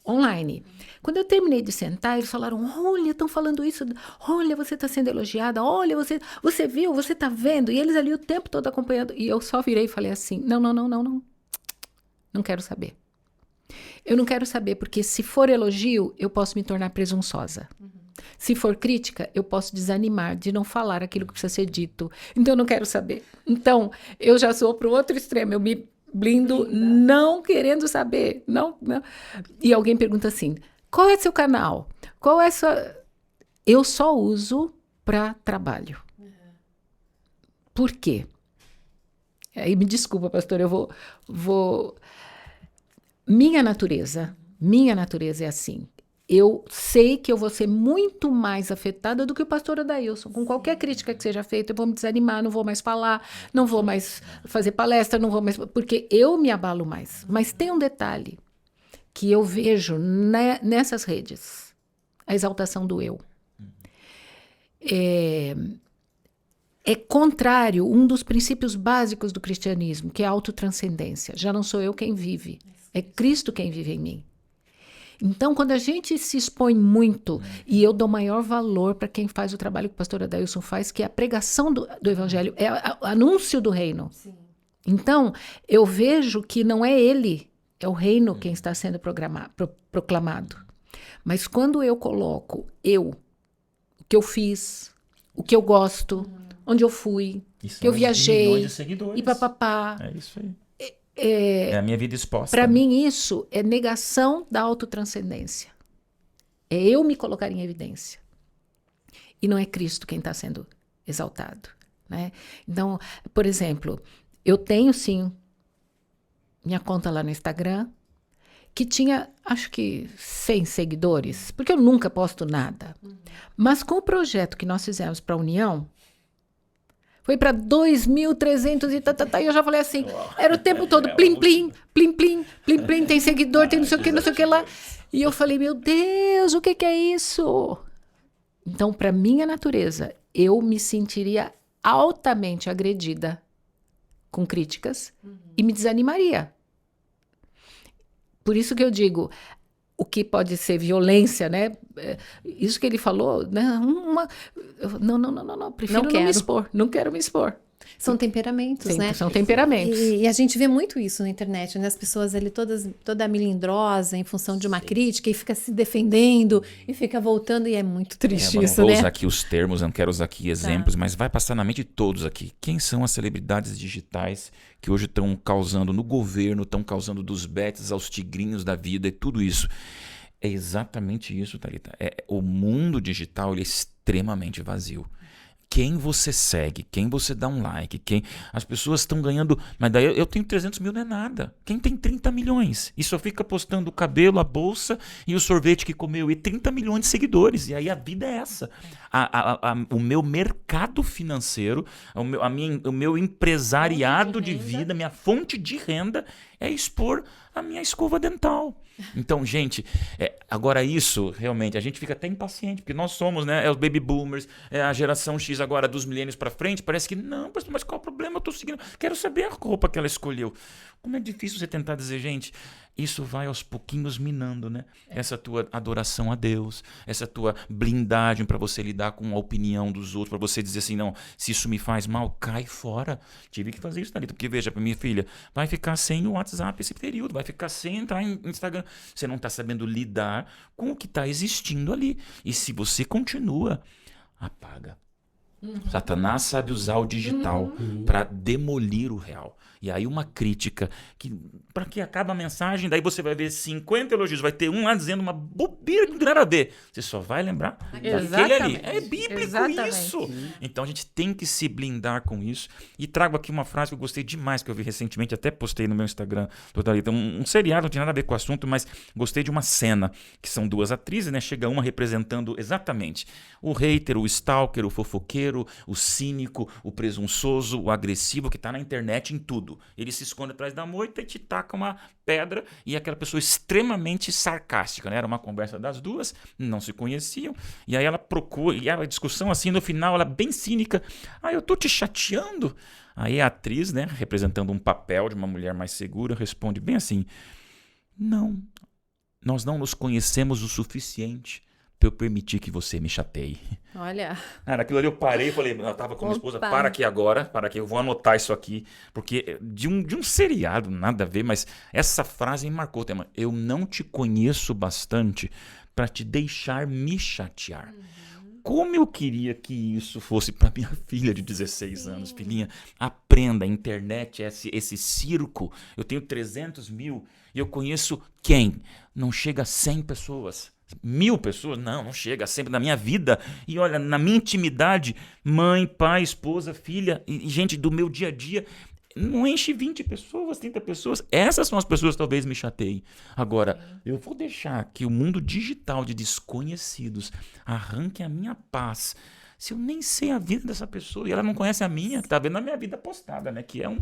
online. Quando eu terminei de sentar, eles falaram, olha, estão falando isso, olha, você está sendo elogiada, olha, você viu, você está vendo. E eles ali o tempo todo acompanhando. E eu só virei e falei assim, não. Não quero saber. Eu não quero saber, porque se for elogio, eu posso me tornar presunçosa. Se for crítica, eu posso desanimar de não falar aquilo que precisa ser dito. Então, eu não quero saber. Então, eu já sou para o outro extremo. Eu me blindo não querendo saber. Não. E alguém pergunta assim, qual é seu canal? Qual é sua... Eu só uso para trabalho. Por quê? Aí me desculpa, pastor, eu vou... Minha natureza é assim. Eu sei que eu vou ser muito mais afetada do que o pastor Adailson. Com qualquer crítica que seja feita, eu vou me desanimar, não vou mais falar, não vou mais fazer palestra, não vou mais... Porque eu me abalo mais. Mas tem um detalhe que eu vejo nessas redes. A exaltação do eu. É contrário um dos princípios básicos do cristianismo, que é a autotranscendência. Já não sou eu quem vive. É Cristo quem vive em mim. Então, quando a gente se expõe muito, e eu dou maior valor para quem faz o trabalho que o pastor Adailson faz, que é a pregação do evangelho, é o anúncio do reino. Sim. Então, eu vejo que não é ele, é o reino quem está sendo proclamado. Mas quando eu coloco o que eu fiz, o que eu gosto, onde eu fui, que eu viajei, milhões de seguidores. e papapá. É isso aí. É a minha vida exposta. Para mim, isso é negação da autotranscendência. É eu me colocar em evidência. E não é Cristo quem está sendo exaltado. Né? Então, por exemplo, eu tenho, sim, minha conta lá no Instagram, que tinha, acho que 100 seguidores, porque eu nunca posto nada. Mas com o projeto que nós fizemos para a União, foi para 2.300 e e eu já falei assim, era o tempo todo, plim, plim, plim, plim, plim, plim, tem seguidor, tem não sei o que lá. E eu falei, meu Deus, o que é isso? Então, para minha natureza, eu me sentiria altamente agredida com críticas e me desanimaria. Por isso que eu digo, o que pode ser violência, né? Isso que ele falou, né? Não, prefiro não me expor, não quero me expor. São temperamentos, Sim, né? São temperamentos. E a gente vê muito isso na internet, né? As pessoas ali toda melindrosa em função de uma crítica e fica se defendendo e fica voltando e é muito triste isso, não vou né? usar aqui os termos, não quero usar aqui exemplos, mas vai passar na mente de todos aqui. Quem são as celebridades digitais que hoje estão causando no governo, estão causando dos bets aos tigrinhos da vida e tudo isso? É exatamente isso, Thalita. O mundo digital ele é extremamente vazio. Quem você segue, quem você dá um like, as pessoas estão ganhando, mas daí eu tenho 300 mil não é nada. Quem tem 30 milhões e só fica postando o cabelo, a bolsa e o sorvete que comeu e 30 milhões de seguidores, e aí a vida é essa. O meu mercado financeiro, o meu empresariado de vida, minha fonte de renda é expor a minha escova dental. Então, gente, agora isso, realmente, a gente fica até impaciente, porque nós somos, né, os baby boomers, a geração X agora dos milênios pra frente, parece que não, mas qual é o problema? Eu tô seguindo, quero saber a roupa que ela escolheu. Como é difícil você tentar dizer, gente, isso vai aos pouquinhos minando, né? Essa tua adoração a Deus, essa tua blindagem para você lidar com a opinião dos outros, para você dizer assim, não, se isso me faz mal, cai fora. Tive que fazer isso, Thalita, porque veja, para minha filha, vai ficar sem o WhatsApp esse período, vai ficar sem entrar em Instagram. Você não está sabendo lidar com o que está existindo ali. E se você continua, apaga. Satanás sabe usar o digital para demolir o real. E aí uma crítica, para que acaba a mensagem, daí você vai ver 50 elogios, vai ter um lá dizendo uma bobeira que não tem nada a ver. Você só vai lembrar daquele ali. É bíblico isso. Então a gente tem que se blindar com isso. E trago aqui uma frase que eu gostei demais, que eu vi recentemente, até postei no meu Instagram, um seriado, não tinha nada a ver com o assunto, mas gostei de uma cena, que são duas atrizes, né? Chega uma representando exatamente o hater, o stalker, o fofoqueiro, o cínico, o presunçoso, o agressivo, que está na internet em tudo. Ele se esconde atrás da moita e te taca uma pedra, e aquela pessoa extremamente sarcástica, né? Era uma conversa das duas, não se conheciam, e aí ela procura, e a discussão assim, no final, ela bem cínica, eu tô te chateando? Aí a atriz, né, representando um papel de uma mulher mais segura, responde bem assim, não, nós não nos conhecemos o suficiente para eu permitir que você me chateie. Olha. Cara, aquilo ali eu parei e falei, eu tava com a minha esposa, para aqui agora, eu vou anotar isso aqui, porque de um seriado, nada a ver, mas essa frase me marcou o tema. Eu não te conheço bastante para te deixar me chatear. Como eu queria que isso fosse para minha filha de 16 anos, filhinha, aprenda, a internet, esse circo, eu tenho 300 mil e eu conheço quem? Não chega a 100 pessoas. 1000 pessoas? Não chega sempre na minha vida. E olha, na minha intimidade, mãe, pai, esposa, filha e gente do meu dia a dia, não enche 20 pessoas, 30 pessoas. Essas são as pessoas que talvez me chateiem. Agora, eu vou deixar que o mundo digital de desconhecidos arranque a minha paz Se eu nem sei a vida dessa pessoa e ela não conhece a minha, que tá vendo a minha vida postada, né? Que é um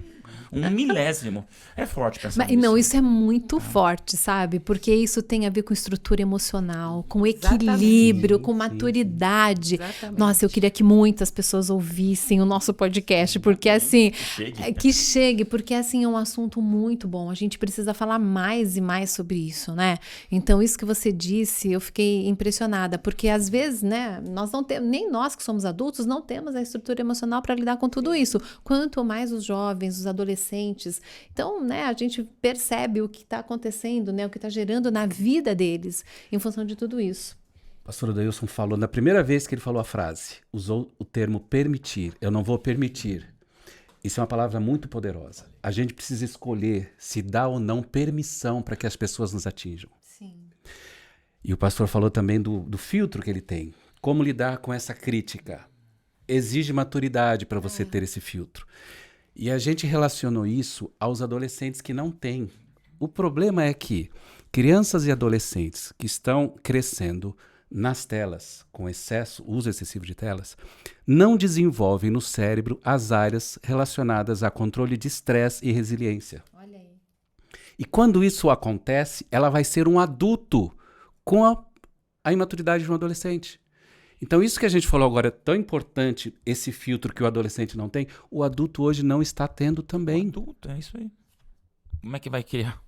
milésimo. É forte pensar nisso. Não, isso é muito forte, sabe? Porque isso tem a ver com estrutura emocional, com equilíbrio, com maturidade. Exatamente. Nossa, eu queria que muitas pessoas ouvissem o nosso podcast, porque assim, que chegue, porque assim é um assunto muito bom. A gente precisa falar mais e mais sobre isso, né? Então, isso que você disse, eu fiquei impressionada, porque às vezes, né, nós não temos, nem nós que somos adultos, não temos a estrutura emocional para lidar com tudo isso. Quanto mais os jovens, os adolescentes. Então, né, a gente percebe o que está acontecendo, né, o que está gerando na vida deles em função de tudo isso. O pastor Adailson falou, na primeira vez que ele falou a frase, usou o termo permitir. Eu não vou permitir. Isso é uma palavra muito poderosa. A gente precisa escolher se dá ou não permissão para que as pessoas nos atinjam. Sim. E o pastor falou também do filtro que ele tem. Como lidar com essa crítica? Exige maturidade para você ter esse filtro. E a gente relacionou isso aos adolescentes que não têm. O problema é que crianças e adolescentes que estão crescendo nas telas, com uso excessivo de telas, não desenvolvem no cérebro as áreas relacionadas a controle de estresse e resiliência. Olha aí. E quando isso acontece, ela vai ser um adulto com a imaturidade de um adolescente. Então, isso que a gente falou agora é tão importante, esse filtro que o adolescente não tem, o adulto hoje não está tendo também. O adulto, é isso aí. Como é que vai criar?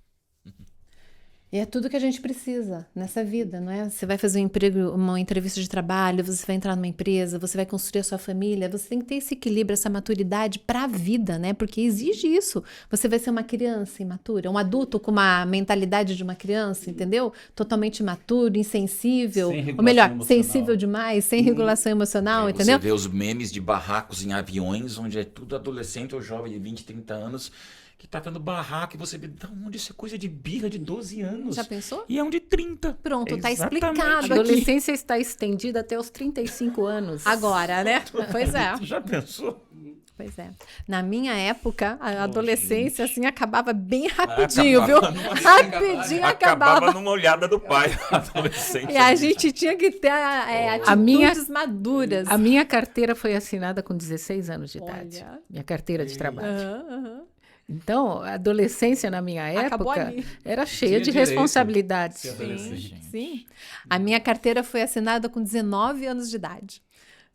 E é tudo que a gente precisa nessa vida, não é? Você vai fazer um emprego, uma entrevista de trabalho, você vai entrar numa empresa, você vai construir a sua família, você tem que ter esse equilíbrio, essa maturidade para a vida, né? Porque exige isso. Você vai ser uma criança imatura, um adulto com uma mentalidade de uma criança, entendeu? Totalmente imaturo, insensível, ou melhor, sensível demais, sem regulação emocional, entendeu? Você vê os memes de barracos em aviões, onde é tudo adolescente ou jovem de 20, 30 anos, que tá tendo barraco e você vê, da onde isso é coisa de birra de 12 anos. Já pensou? E é um de 30. Pronto, tá Exatamente. explicado A aqui. adolescência está estendida até os 35 anos. Agora, né? Pois é. Já pensou? Pois é. Na minha época, a adolescência, assim, acabava bem rapidinho, viu? Rapidinho acabava. numa olhada do pai, adolescente. E a gente tinha que ter atitudes maduras. A minha carteira foi assinada com 16 anos de Olha. idade. Minha carteira de trabalho. Aham. Então, a adolescência na minha Acabou época ali. era cheia de direito. responsabilidades. Sim. A minha carteira foi assinada com 19 anos de idade.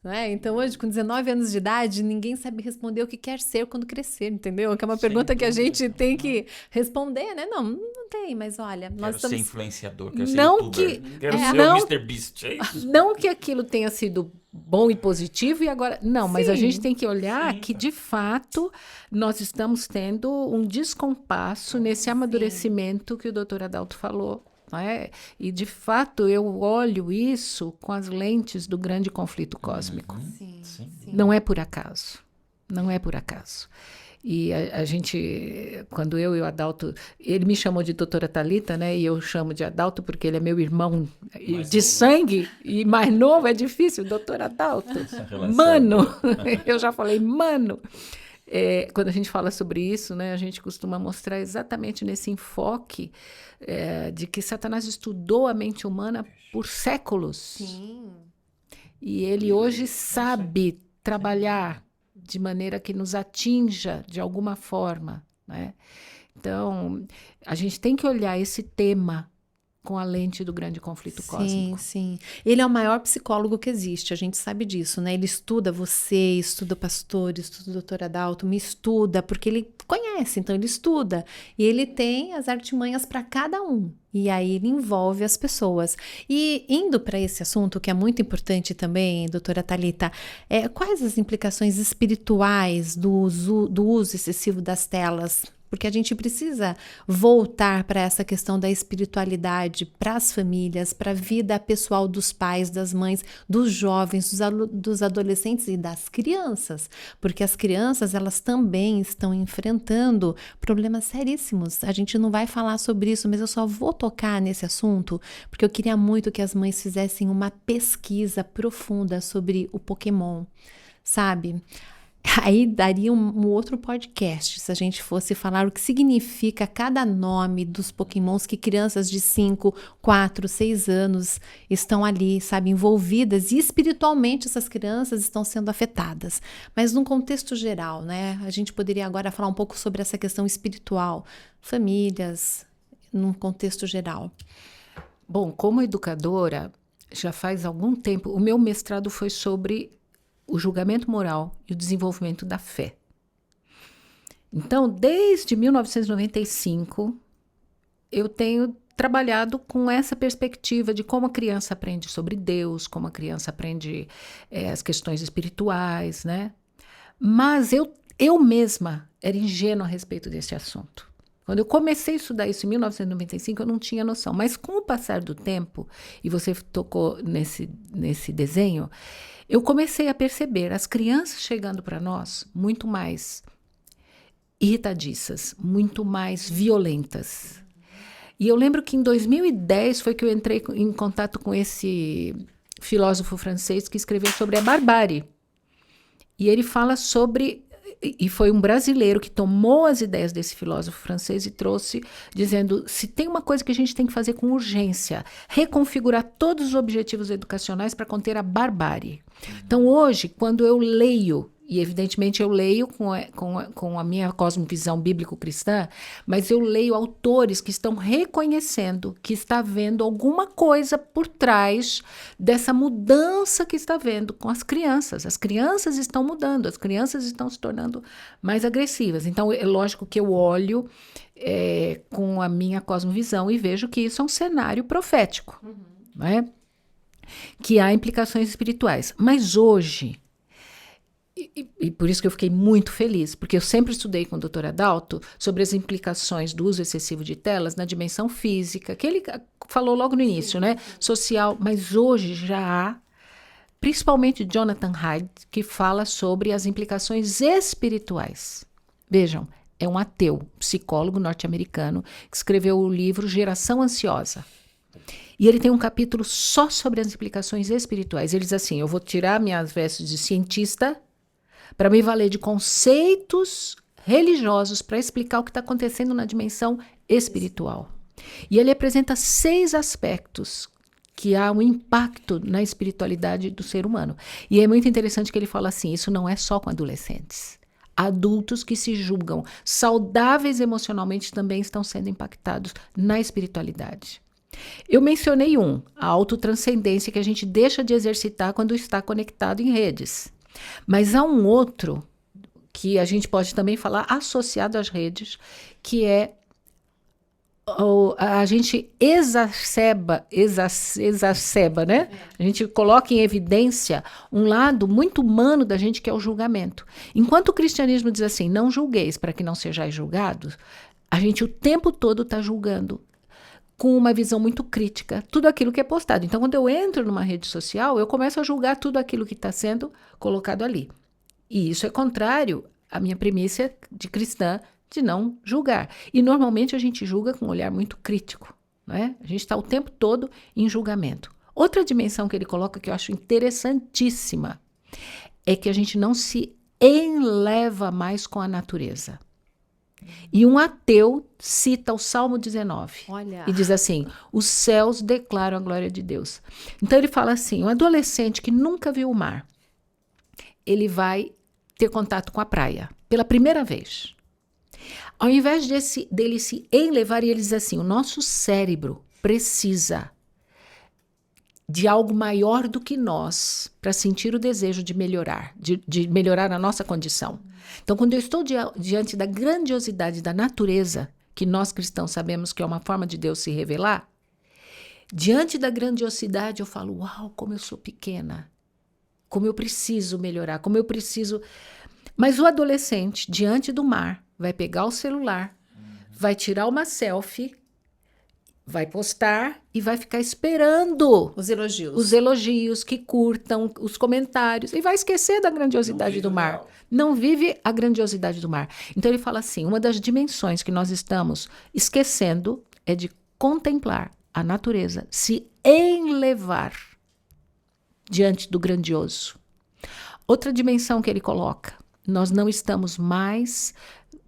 Né? Então, hoje, com 19 anos de idade, ninguém sabe responder o que quer ser quando crescer, entendeu? Que é uma pergunta que a gente tem que responder, né? Não tem, mas olha, nós Quero estamos... ser influenciador, quero ser Não youtuber. que- Quero é, ser não- o Mr. Beast, é isso? Não que aquilo tenha sido bom e positivo e agora... Não, mas a Sim. gente tem que olhar que, de fato, nós estamos tendo um descompasso nesse amadurecimento que o doutor Adalto falou. Não é? E, de fato, eu olho isso com as lentes do grande conflito cósmico. Sim. Não é por acaso. Não é por acaso. E a gente, quando eu e o Adalto, ele me chamou de doutora Thalita, né? E eu chamo de Adalto porque ele é meu irmão de sangue e mais novo, é difícil, doutor Adalto. relação. Mano, eu já falei, mano. Quando a gente fala sobre isso, né, a gente costuma mostrar exatamente nesse enfoque de que Satanás estudou a mente humana por séculos. Sim. E ele hoje sabe trabalhar de maneira que nos atinja de alguma forma, né? Então, a gente tem que olhar esse tema com a lente do grande conflito cósmico. Sim. Ele é o maior psicólogo que existe, a gente sabe disso, né? Ele estuda você, estuda o pastor, estuda o doutor Adalto, me estuda, porque ele conhece, então ele estuda. E ele tem as artimanhas para cada um. E aí ele envolve as pessoas. E indo para esse assunto, que é muito importante também, doutora Thalita, quais as implicações espirituais do uso excessivo das telas? Porque a gente precisa voltar para essa questão da espiritualidade para as famílias, para a vida pessoal dos pais, das mães, dos jovens, dos adolescentes e das crianças. Porque as crianças, elas também estão enfrentando problemas seríssimos. A gente não vai falar sobre isso, mas eu só vou tocar nesse assunto porque eu queria muito que as mães fizessem uma pesquisa profunda sobre o Pokémon, sabe? Aí daria um outro podcast se a gente fosse falar o que significa cada nome dos Pokémons que crianças de 5, 4, 6 anos estão ali, sabe, envolvidas, e espiritualmente essas crianças estão sendo afetadas. Mas num contexto geral, né? A gente poderia agora falar um pouco sobre essa questão espiritual, famílias, num contexto geral. Bom, como educadora, já faz algum tempo, o meu mestrado foi sobre o julgamento moral e o desenvolvimento da fé. Então, desde 1995, eu tenho trabalhado com essa perspectiva de como a criança aprende sobre Deus, como a criança aprende as questões espirituais, né? Mas eu mesma era ingênua a respeito desse assunto. Quando eu comecei a estudar isso em 1995, eu não tinha noção. Mas com o passar do tempo, e você tocou nesse desenho, eu comecei a perceber as crianças chegando para nós muito mais irritadiças, muito mais violentas. E eu lembro que em 2010 foi que eu entrei em contato com esse filósofo francês que escreveu sobre a barbárie. E ele fala sobre... E foi um brasileiro que tomou as ideias desse filósofo francês e trouxe, dizendo, se tem uma coisa que a gente tem que fazer com urgência, reconfigurar todos os objetivos educacionais para conter a barbárie. Então, hoje, quando eu leio, e evidentemente eu leio com a minha cosmovisão bíblico-cristã, mas eu leio autores que estão reconhecendo que está havendo alguma coisa por trás dessa mudança que está havendo com as crianças. As crianças estão mudando, as crianças estão se tornando mais agressivas. Então, é lógico que eu olho com a minha cosmovisão e vejo que isso é um cenário profético, não é? Que há implicações espirituais. Mas hoje... E por isso que eu fiquei muito feliz, porque eu sempre estudei com o Dr. Adalto sobre as implicações do uso excessivo de telas na dimensão física, que ele falou logo no início, né? Social, mas hoje já há, principalmente Jonathan Haidt, que fala sobre as implicações espirituais. Vejam, é um ateu, psicólogo norte-americano, que escreveu o livro Geração Ansiosa. E ele tem um capítulo só sobre as implicações espirituais. Ele diz assim, eu vou tirar minhas vestes de cientista para me valer de conceitos religiosos para explicar o que está acontecendo na dimensão espiritual. E ele apresenta 6 aspectos que há um impacto na espiritualidade do ser humano. E é muito interessante que ele fala assim, isso não é só com adolescentes. Adultos que se julgam saudáveis emocionalmente também estão sendo impactados na espiritualidade. Eu mencionei a autotranscendência que a gente deixa de exercitar quando está conectado em redes. Mas há um outro que a gente pode também falar associado às redes, que é a gente exacerba, né? A gente coloca em evidência um lado muito humano da gente, que é o julgamento. Enquanto o cristianismo diz assim, não julgueis para que não sejais julgados, a gente o tempo todo está julgando com uma visão muito crítica, tudo aquilo que é postado. Então, quando eu entro numa rede social, eu começo a julgar tudo aquilo que está sendo colocado ali. E isso é contrário à minha premissa de cristã de não julgar. E, normalmente, a gente julga com um olhar muito crítico, não é? A gente está o tempo todo em julgamento. Outra dimensão que ele coloca, que eu acho interessantíssima, é que a gente não se enleva mais com a natureza. E um ateu cita o Salmo 19. Olha. E diz assim, os céus declaram a glória de Deus. Então ele fala assim, um adolescente que nunca viu o mar, ele vai ter contato com a praia pela primeira vez. Ao invés dele se enlevar, ele diz assim, o nosso cérebro precisa de algo maior do que nós para sentir o desejo de melhorar, de melhorar a nossa condição. Então, quando eu estou diante da grandiosidade da natureza, que nós cristãos sabemos que é uma forma de Deus se revelar, diante da grandiosidade eu falo, uau, como eu sou pequena, como eu preciso melhorar, como eu preciso... Mas o adolescente, diante do mar, vai pegar o celular, vai tirar uma selfie, vai postar e vai ficar esperando os elogios. Os elogios, que curtam, os comentários, e vai esquecer da grandiosidade do mar. Real. Não vive a grandiosidade do mar. Então ele fala assim, uma das dimensões que nós estamos esquecendo é de contemplar a natureza, se enlevar diante do grandioso. Outra dimensão que ele coloca nós não estamos mais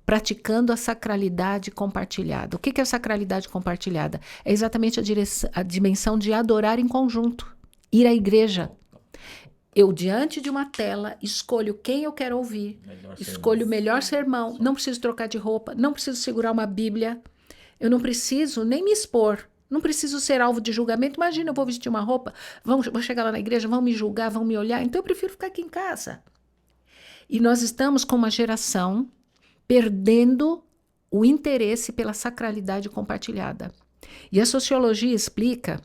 praticando a sacralidade compartilhada. O que é a sacralidade compartilhada? É exatamente a dimensão de adorar em conjunto, ir à igreja. Eu, diante de uma tela, escolho quem eu quero ouvir, escolho o melhor sermão, não preciso trocar de roupa, não preciso segurar uma Bíblia, eu não preciso nem me expor, não preciso ser alvo de julgamento. Imagina, eu vou vestir uma roupa, vou chegar lá na igreja, vão me julgar, vão me olhar, então eu prefiro ficar aqui em casa. E nós estamos com uma geração perdendo o interesse pela sacralidade compartilhada. E a sociologia explica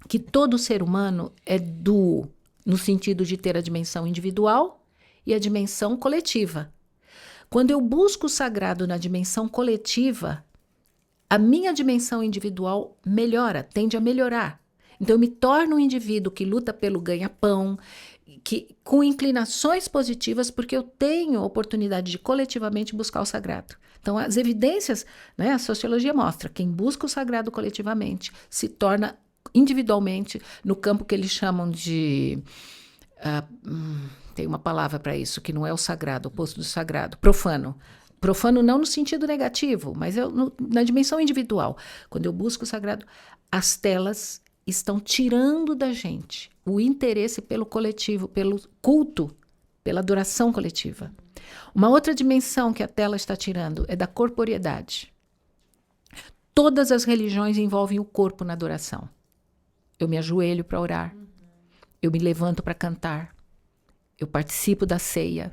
que todo ser humano é duo, no sentido de ter a dimensão individual e a dimensão coletiva. Quando eu busco o sagrado na dimensão coletiva, a minha dimensão individual melhora, tende a melhorar. Então eu me torno um indivíduo que luta pelo ganha-pão, com inclinações positivas, porque eu tenho a oportunidade de coletivamente buscar o sagrado. Então, as evidências, né, a sociologia mostra, quem busca o sagrado coletivamente se torna individualmente no campo que eles chamam de... tem uma palavra para isso, que não é o sagrado, o oposto do sagrado, profano. Profano não no sentido negativo, mas na dimensão individual. Quando eu busco o sagrado, as telas estão tirando da gente o interesse pelo coletivo, pelo culto, pela adoração coletiva. Uma outra dimensão que a tela está tirando é da corporeidade. Todas as religiões envolvem o corpo na adoração. Eu me ajoelho para orar, eu me levanto para cantar, eu participo da ceia.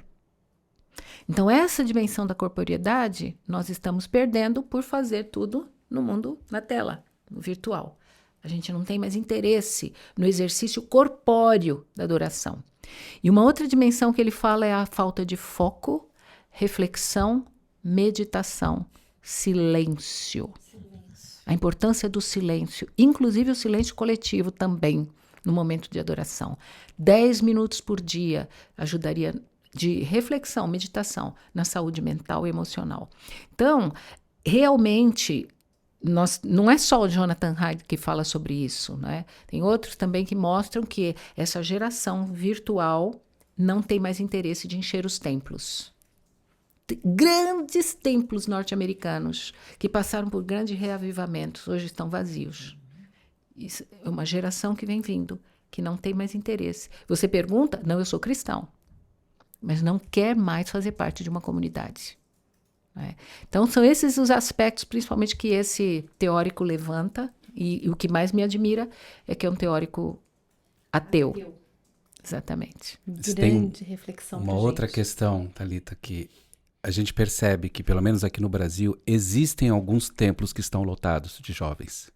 Então, essa dimensão da corporeidade nós estamos perdendo por fazer tudo no mundo, na tela, no virtual. A gente não tem mais interesse no exercício corpóreo da adoração. E uma outra dimensão que ele fala é a falta de foco, reflexão, meditação, silêncio. A importância do silêncio, inclusive o silêncio coletivo também, no momento de adoração. 10 minutos por dia ajudaria de reflexão, meditação na saúde mental e emocional. Então, realmente... não é só o Jonathan Haidt que fala sobre isso, né? Tem outros também que mostram que essa geração virtual não tem mais interesse de encher os templos. Grandes templos norte-americanos que passaram por grandes reavivamentos, hoje estão vazios. Isso é uma geração que vem vindo, que não tem mais interesse. Você pergunta? Não, eu sou cristão, mas não quer mais fazer parte de uma comunidade. Então, são esses os aspectos, principalmente, que esse teórico levanta, e o que mais me admira é que é um teórico ateu. Exatamente. Grande reflexão. Uma outra questão, Thalita, que a gente percebe que, pelo menos aqui no Brasil, existem alguns templos que estão lotados de jovens.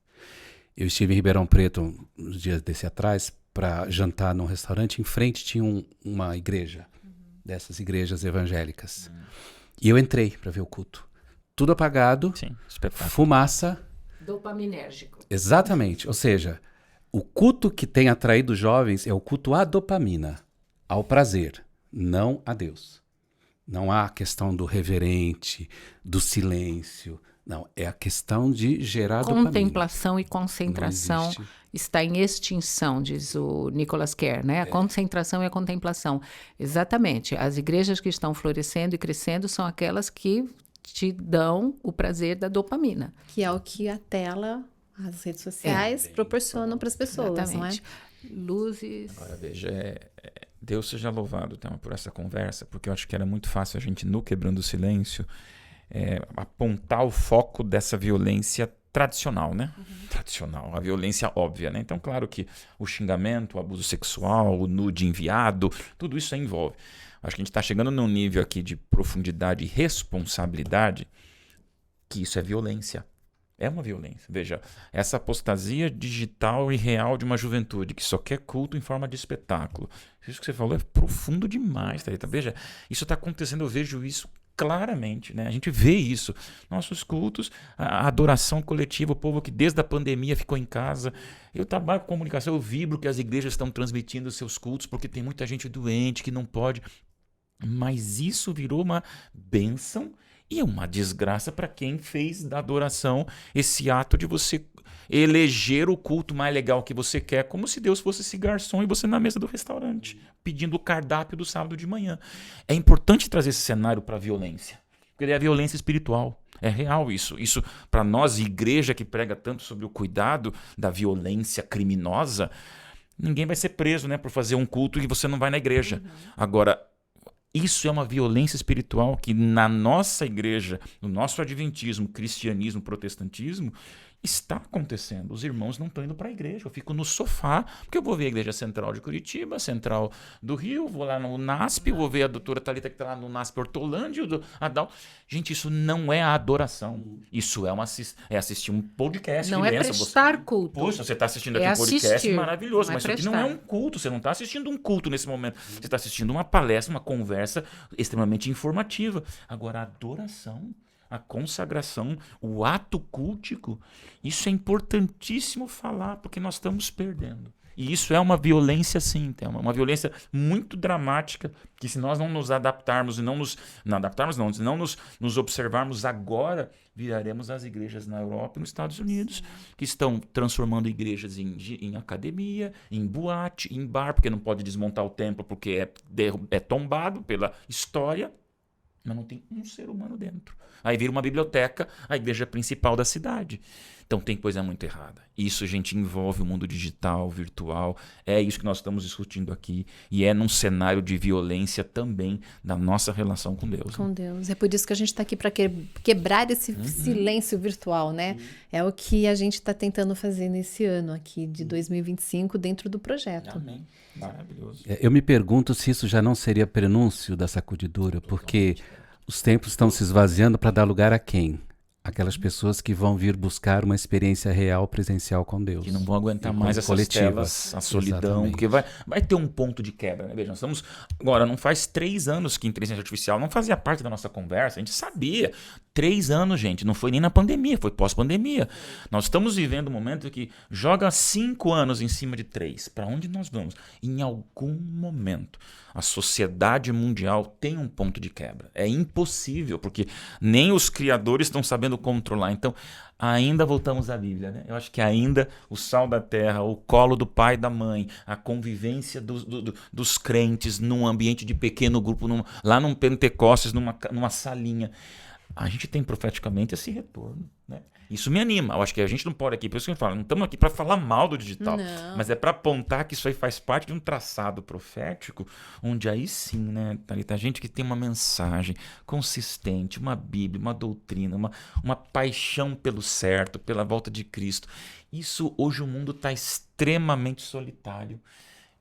Eu estive em Ribeirão Preto, uns dias desse atrás, para jantar num restaurante. Em frente tinha uma igreja, dessas igrejas evangélicas. E eu entrei para ver o culto. Tudo apagado, Sim, espetáculo. fumaça. Dopaminérgico. Exatamente. Ou seja, o culto que tem atraído os jovens é o culto à dopamina, ao prazer, não a Deus. Não há a questão do reverente, do silêncio. Não, é a questão de gerar Contemplação e dopamina. concentração Não existe. está em extinção, diz o Nicholas Carr, né? A concentração e a contemplação. Exatamente. As igrejas que estão florescendo e crescendo são aquelas que te dão o prazer da dopamina. Que é o que a tela, as redes sociais proporcionam para as pessoas, Exatamente. não é? Luzes. Agora veja, Deus seja louvado, Thelma, por essa conversa, porque eu acho que era muito fácil a gente, no Quebrando o Silêncio, apontar o foco dessa violência tradicional, né? Tradicional, a violência óbvia, né? Então, claro que o xingamento, o abuso sexual, o nude enviado, tudo isso envolve. Acho que a gente está chegando num nível aqui de profundidade e responsabilidade que isso é violência. É uma violência. Veja, essa apostasia digital e real de uma juventude que só quer culto em forma de espetáculo. Isso que você falou é profundo demais, Thalita. Veja, isso está acontecendo, eu vejo isso claramente, né? A gente vê isso. Nossos cultos, a adoração coletiva, o povo que desde a pandemia ficou em casa. Eu trabalho com comunicação, eu vibro que as igrejas estão transmitindo seus cultos porque tem muita gente doente que não pode. Mas isso virou uma bênção e é uma desgraça para quem fez da adoração esse ato de você eleger o culto mais legal que você quer, como se Deus fosse esse garçom e você na mesa do restaurante, pedindo o cardápio do sábado de manhã. É importante trazer esse cenário para a violência, porque é a violência espiritual. É real isso. Isso, para nós, igreja que prega tanto sobre o cuidado da violência criminosa, ninguém vai ser preso, né, por fazer um culto e você não vai na igreja. Agora, isso é uma violência espiritual que na nossa igreja, no nosso adventismo, cristianismo, protestantismo, está acontecendo. Os irmãos não estão indo para a igreja. Eu fico no sofá, porque eu vou ver a Igreja Central de Curitiba, Central do Rio, vou lá no NASP, vou ver a doutora Thalita que está lá no NASP Hortolândia, Adal. Gente, isso não é a adoração. Isso é assistir um podcast. Não é prestar culto. Poxa, você está assistindo aqui um podcast maravilhoso, mas isso aqui não é um culto. Você não está assistindo um culto nesse momento. Você está assistindo uma palestra, uma conversa extremamente informativa. Agora, a adoração, a consagração, o ato cultico, isso é importantíssimo falar, porque nós estamos perdendo. E isso é uma violência, sim, uma violência muito dramática, que se nós não nos adaptarmos e não nos observarmos agora, viraremos as igrejas na Europa e nos Estados Unidos, que estão transformando igrejas em academia, em boate, em bar, porque não pode desmontar o templo porque é tombado pela história, mas não tem um ser humano dentro. Aí vira uma biblioteca, a igreja principal da cidade. Então tem coisa muito errada. Isso, gente, envolve o mundo digital, virtual. É isso que nós estamos discutindo aqui. E é num cenário de violência também da nossa relação com Deus. Com Deus. É por isso que a gente está aqui para quebrar esse silêncio virtual, né? É o que a gente está tentando fazer nesse ano aqui de 2025 dentro do projeto. Amém. Maravilhoso. Eu me pergunto se isso já não seria prenúncio da sacudidura, porque os templos estão se esvaziando para dar lugar a quem? Aquelas pessoas que vão vir buscar uma experiência real, presencial com Deus. Que não vão aguentar mais essas telas, a solidão, exatamente. Porque vai ter um ponto de quebra, né? Veja, nós estamos... Agora, não faz 3 anos que a inteligência artificial não fazia parte da nossa conversa, a gente sabia. 3 anos, gente, não foi nem na pandemia, foi pós-pandemia. Nós estamos vivendo um momento que joga 5 anos em cima de 3. Para onde nós vamos? Em algum momento, a sociedade mundial tem um ponto de quebra. É impossível, porque nem os criadores estão sabendo controlar. Então, ainda voltamos à Bíblia, né? Eu acho que ainda o sal da terra, o colo do pai e da mãe, a convivência dos crentes num ambiente de pequeno grupo, lá num Pentecostes, numa salinha. A gente tem profeticamente esse retorno, né? Isso me anima. Eu acho que a gente não pode aqui, por isso que eu falo, não estamos aqui para falar mal do digital, mas é para apontar que isso aí faz parte de um traçado profético, onde aí sim, né, Thalita, a gente que tem uma mensagem consistente, uma Bíblia, uma doutrina, uma paixão pelo certo, pela volta de Cristo. Isso, hoje o mundo está extremamente solitário,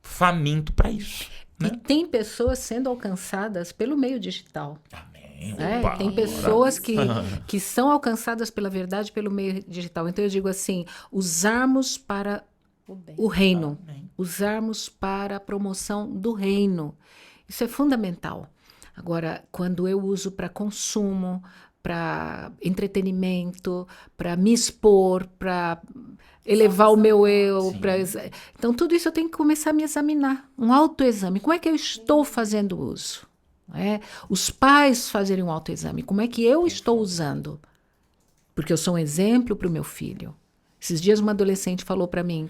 faminto para isso. Né? E tem pessoas sendo alcançadas pelo meio digital. Opa, tem pessoas que são alcançadas pela verdade pelo meio digital. Então eu digo assim, usarmos para o reino, usarmos para a promoção do reino. Isso é fundamental. Agora, quando eu uso para consumo, para entretenimento, para me expor, para elevar o meu eu. Então tudo isso eu tenho que começar a me examinar. Um autoexame. Como é que eu estou fazendo uso? Os pais fazerem um autoexame. Como é que eu estou usando? Porque eu sou um exemplo para o meu filho. Esses dias uma adolescente falou para mim,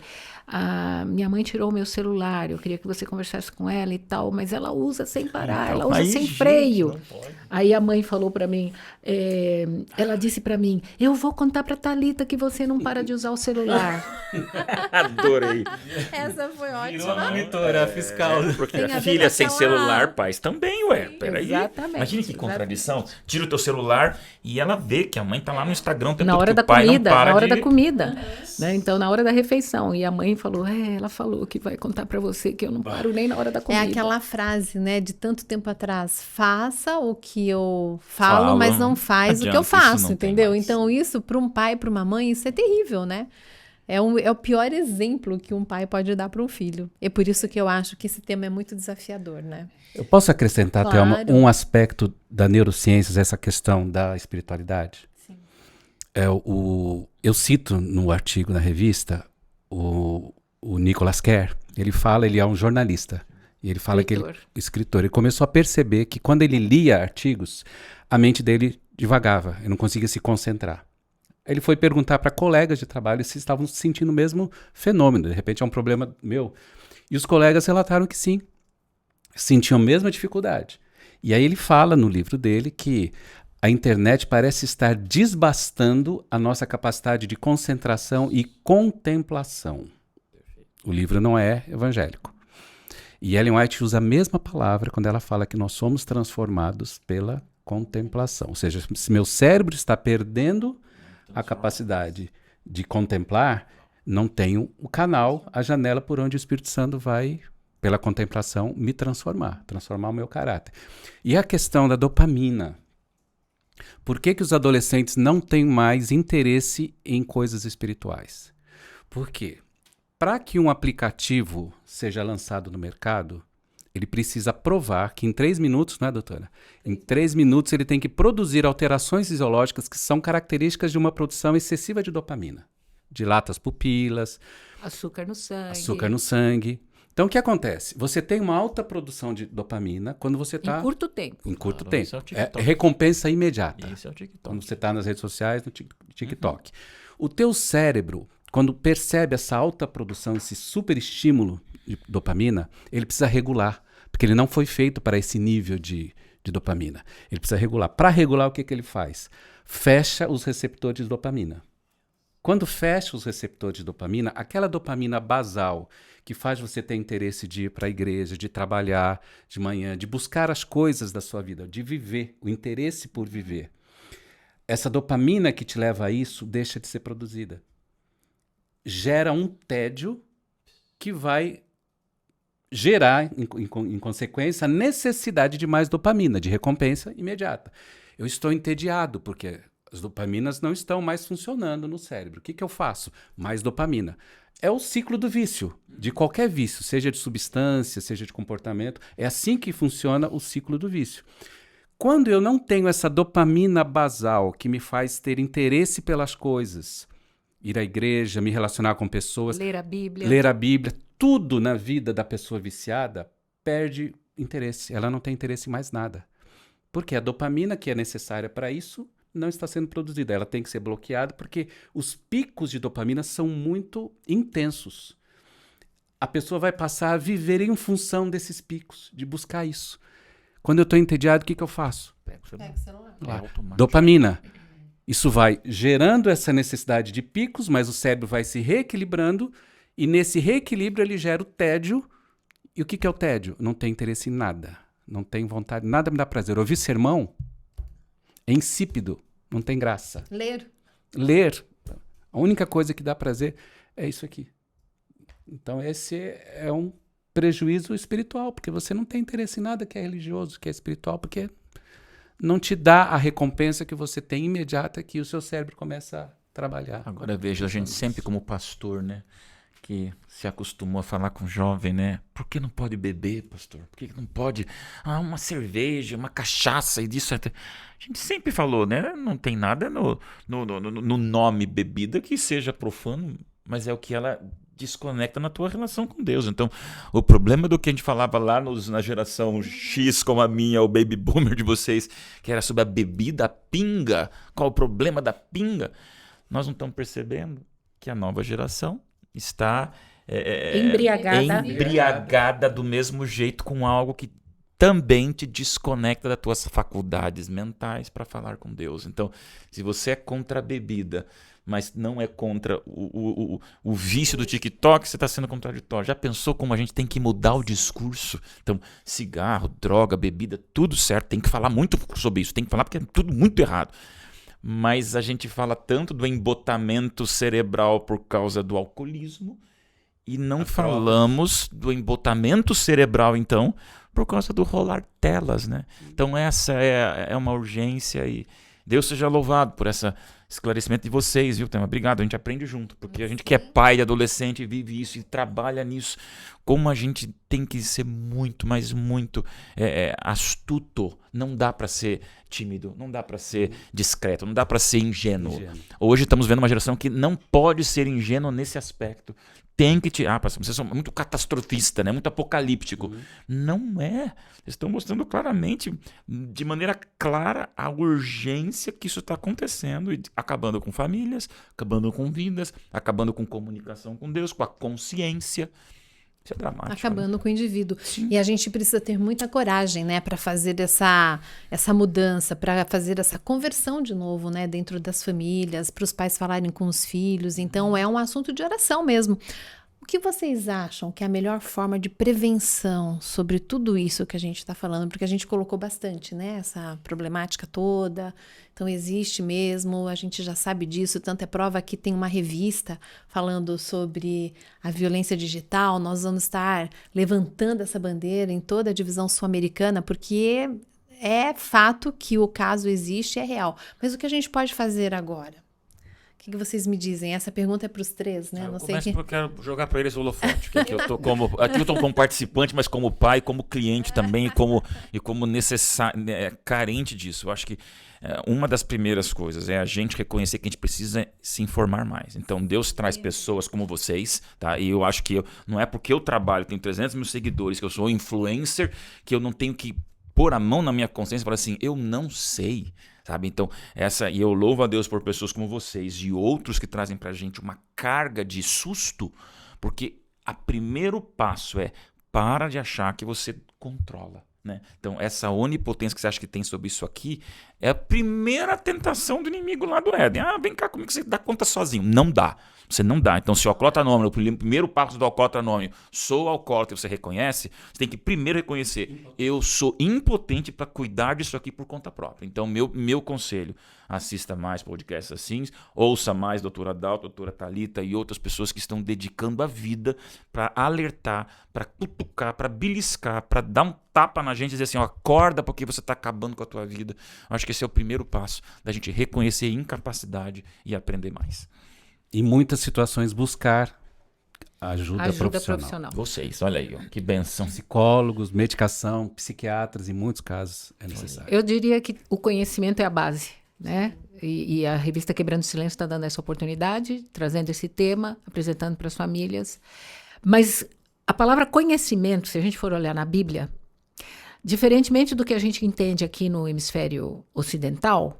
minha mãe tirou o meu celular, eu queria que você conversasse com ela e tal, mas ela usa sem parar, ela usa sem freio. Aí a mãe falou para mim, ela disse para mim, eu vou contar para Thalita que você não para de usar o celular. Adorei. Essa foi ótima. Virou a monitora fiscal. Porque a filha sem celular, pais também, peraí. Exatamente. Imagina que contradição. Tira o teu celular e ela vê que a mãe tá lá no Instagram, na hora da comida, na hora da comida. Né? Então, na hora da refeição. E a mãe falou, ela falou que vai contar para você que eu não paro nem na hora da comida. É aquela frase, né, de tanto tempo atrás. Faça o que eu falo, mas não faz o que eu faço, entendeu? Então, isso para um pai, para uma mãe, isso é terrível, né? É o pior exemplo que um pai pode dar para um filho. É por isso que eu acho que esse tema é muito desafiador, né? Eu posso acrescentar até um aspecto da neurociências, essa questão da espiritualidade? Sim. Eu cito no artigo na revista o Nicholas Carr. Ele é um jornalista. E ele fala que escritor. Ele começou a perceber que quando ele lia artigos, a mente dele divagava. Ele não conseguia se concentrar. Ele foi perguntar para colegas de trabalho se estavam sentindo o mesmo fenômeno. De repente é um problema meu. E os colegas relataram que sim, sentiam a mesma dificuldade. E aí ele fala no livro dele que a internet parece estar desbastando a nossa capacidade de concentração e contemplação. O livro não é evangélico. E Ellen White usa a mesma palavra quando ela fala que nós somos transformados pela contemplação. Ou seja, se meu cérebro está perdendo a capacidade de contemplar, não tenho o canal, a janela por onde o Espírito Santo vai, pela contemplação, me transformar o meu caráter. E a questão da dopamina. Por que os adolescentes não têm mais interesse em coisas espirituais? Por quê? Para que um aplicativo seja lançado no mercado, ele precisa provar que em 3 minutos, não é, doutora? Em 3 minutos ele tem que produzir alterações fisiológicas que são características de uma produção excessiva de dopamina. Dilata as pupilas. Açúcar no sangue. Então o que acontece? Você tem uma alta produção de dopamina quando você está... Em curto tempo. Em curto Claro, tempo. esse é o É TikTok. recompensa imediata. Esse é o TikTok. Quando você está nas redes sociais, no TikTok. O teu cérebro, quando percebe essa alta produção, esse super estímulo de dopamina, ele precisa regular, porque ele não foi feito para esse nível de dopamina. Ele precisa regular. Para regular, o que ele faz? Fecha os receptores de dopamina. Quando fecha os receptores de dopamina, aquela dopamina basal que faz você ter interesse de ir para a igreja, de trabalhar de manhã, de buscar as coisas da sua vida, de viver, o interesse por viver. Essa dopamina que te leva a isso deixa de ser produzida. Gera um tédio que vai gerar, em consequência, a necessidade de mais dopamina, de recompensa imediata. Eu estou entediado porque as dopaminas não estão mais funcionando no cérebro. O que eu faço? Mais dopamina. É o ciclo do vício, de qualquer vício, seja de substância, seja de comportamento. É assim que funciona o ciclo do vício. Quando eu não tenho essa dopamina basal que me faz ter interesse pelas coisas, ir à igreja, me relacionar com pessoas, ler a Bíblia, tudo na vida da pessoa viciada perde interesse. Ela não tem interesse em mais nada. Porque a dopamina que é necessária para isso não está sendo produzida. Ela tem que ser bloqueada porque os picos de dopamina são muito intensos. A pessoa vai passar a viver em função desses picos, de buscar isso. Quando eu estou entediado, o que eu faço? Pega o celular. É automático. Dopamina. Isso vai gerando essa necessidade de picos, mas o cérebro vai se reequilibrando e nesse reequilíbrio ele gera o tédio. E o que é o tédio? Não tem interesse em nada. Não tem vontade, nada me dá prazer. Ouvir sermão é insípido, não tem graça. Ler. A única coisa que dá prazer é isso aqui. Então esse é um prejuízo espiritual, porque você não tem interesse em nada que é religioso, que é espiritual, porque não te dá a recompensa que você tem imediata que o seu cérebro começa a trabalhar. Agora veja, a gente sempre como pastor, né? Que se acostumou a falar com jovem, né? Por que não pode beber, pastor? Por que não pode? Uma cerveja, uma cachaça e disso. A gente sempre falou, né? Não tem nada no nome bebida que seja profano, mas é o que ela desconecta na tua relação com Deus. Então, o problema do que a gente falava lá na geração X, como a minha, o baby boomer de vocês, que era sobre a bebida, a pinga, qual o problema da pinga? Nós não estamos percebendo que a nova geração está embriagada do mesmo jeito com algo que também te desconecta das tuas faculdades mentais para falar com Deus. Então, se você é contra a bebida, mas não é contra o vício do TikTok, você está sendo contraditório. Já pensou como a gente tem que mudar o discurso? Então, cigarro, droga, bebida, tudo certo. Tem que falar muito sobre isso. Tem que falar porque é tudo muito errado. Mas a gente fala tanto do embotamento cerebral por causa do alcoolismo e não falamos do embotamento cerebral, então, por causa do rolar telas, né? Então essa é uma urgência e Deus seja louvado por esse esclarecimento de vocês, viu, Tema? Obrigado, a gente aprende junto, porque a gente que é pai de adolescente vive isso e trabalha nisso. Como a gente tem que ser muito, mas muito astuto. Não dá para ser tímido, não dá para ser discreto, não dá para ser ingênuo. Hoje estamos vendo uma geração que não pode ser ingênua nesse aspecto. Tem que tirar. Vocês são muito catastrofista, né? Muito apocalíptico. Não é. Eles estão mostrando claramente, de maneira clara, a urgência que isso está acontecendo e acabando com famílias, acabando com vidas, acabando com comunicação com Deus, com a consciência. Isso é dramático. Acabando com o indivíduo. Sim. E a gente precisa ter muita coragem, né, para fazer essa mudança, para fazer essa conversão de novo, né, dentro das famílias, para os pais falarem com os filhos. Então, é um assunto de oração mesmo. O que vocês acham que é a melhor forma de prevenção sobre tudo isso que a gente está falando? Porque a gente colocou bastante, né? Essa problemática toda. Então, existe mesmo, a gente já sabe disso. Tanto é prova que tem uma revista falando sobre a violência digital. Nós vamos estar levantando essa bandeira em toda a divisão sul-americana, porque é fato que o caso existe, é real. Mas o que a gente pode fazer agora? O que vocês me dizem? Essa pergunta é para os três, né? Eu quero jogar para eles o holofote. Aqui eu estou como participante, mas como pai, como cliente também e como necessário, carente disso. Eu acho que uma das primeiras coisas é a gente reconhecer que a gente precisa se informar mais. Então Deus traz pessoas como vocês, tá? E eu acho que não é porque eu trabalho, tenho 300 mil seguidores, que eu sou influencer, que eu não tenho que pôr a mão na minha consciência e falar assim, eu não sei. Sabe? Então, e eu louvo a Deus por pessoas como vocês e outros que trazem pra gente uma carga de susto, porque o primeiro passo é para de achar que você controla. Né? Então, essa onipotência que você acha que tem sobre isso aqui é a primeira tentação do inimigo lá do Éden. Vem cá, como é que você dá conta sozinho? Não dá. Você não dá. Então, se o alcoólatra anônimo, o primeiro passo do alcoólatra anônimo, sou alcoólatra e você reconhece, você tem que primeiro reconhecer, eu sou impotente para cuidar disso aqui por conta própria. Então, meu conselho, assista mais podcasts assim, ouça mais doutora Adalto, doutora Thalita e outras pessoas que estão dedicando a vida para alertar, para cutucar, para beliscar, para dar um tapa na gente e dizer assim, acorda porque você está acabando com a tua vida. Acho que esse é o primeiro passo da gente reconhecer incapacidade e aprender mais. Em muitas situações buscar ajuda profissional. Vocês, olha aí, que benção. Psicólogos, medicação, psiquiatras, em muitos casos é necessário. Eu diria que o conhecimento é a base, né? E a revista Quebrando o Silêncio está dando essa oportunidade, trazendo esse tema, apresentando para as famílias. Mas a palavra conhecimento, se a gente for olhar na Bíblia, diferentemente do que a gente entende aqui no hemisfério ocidental,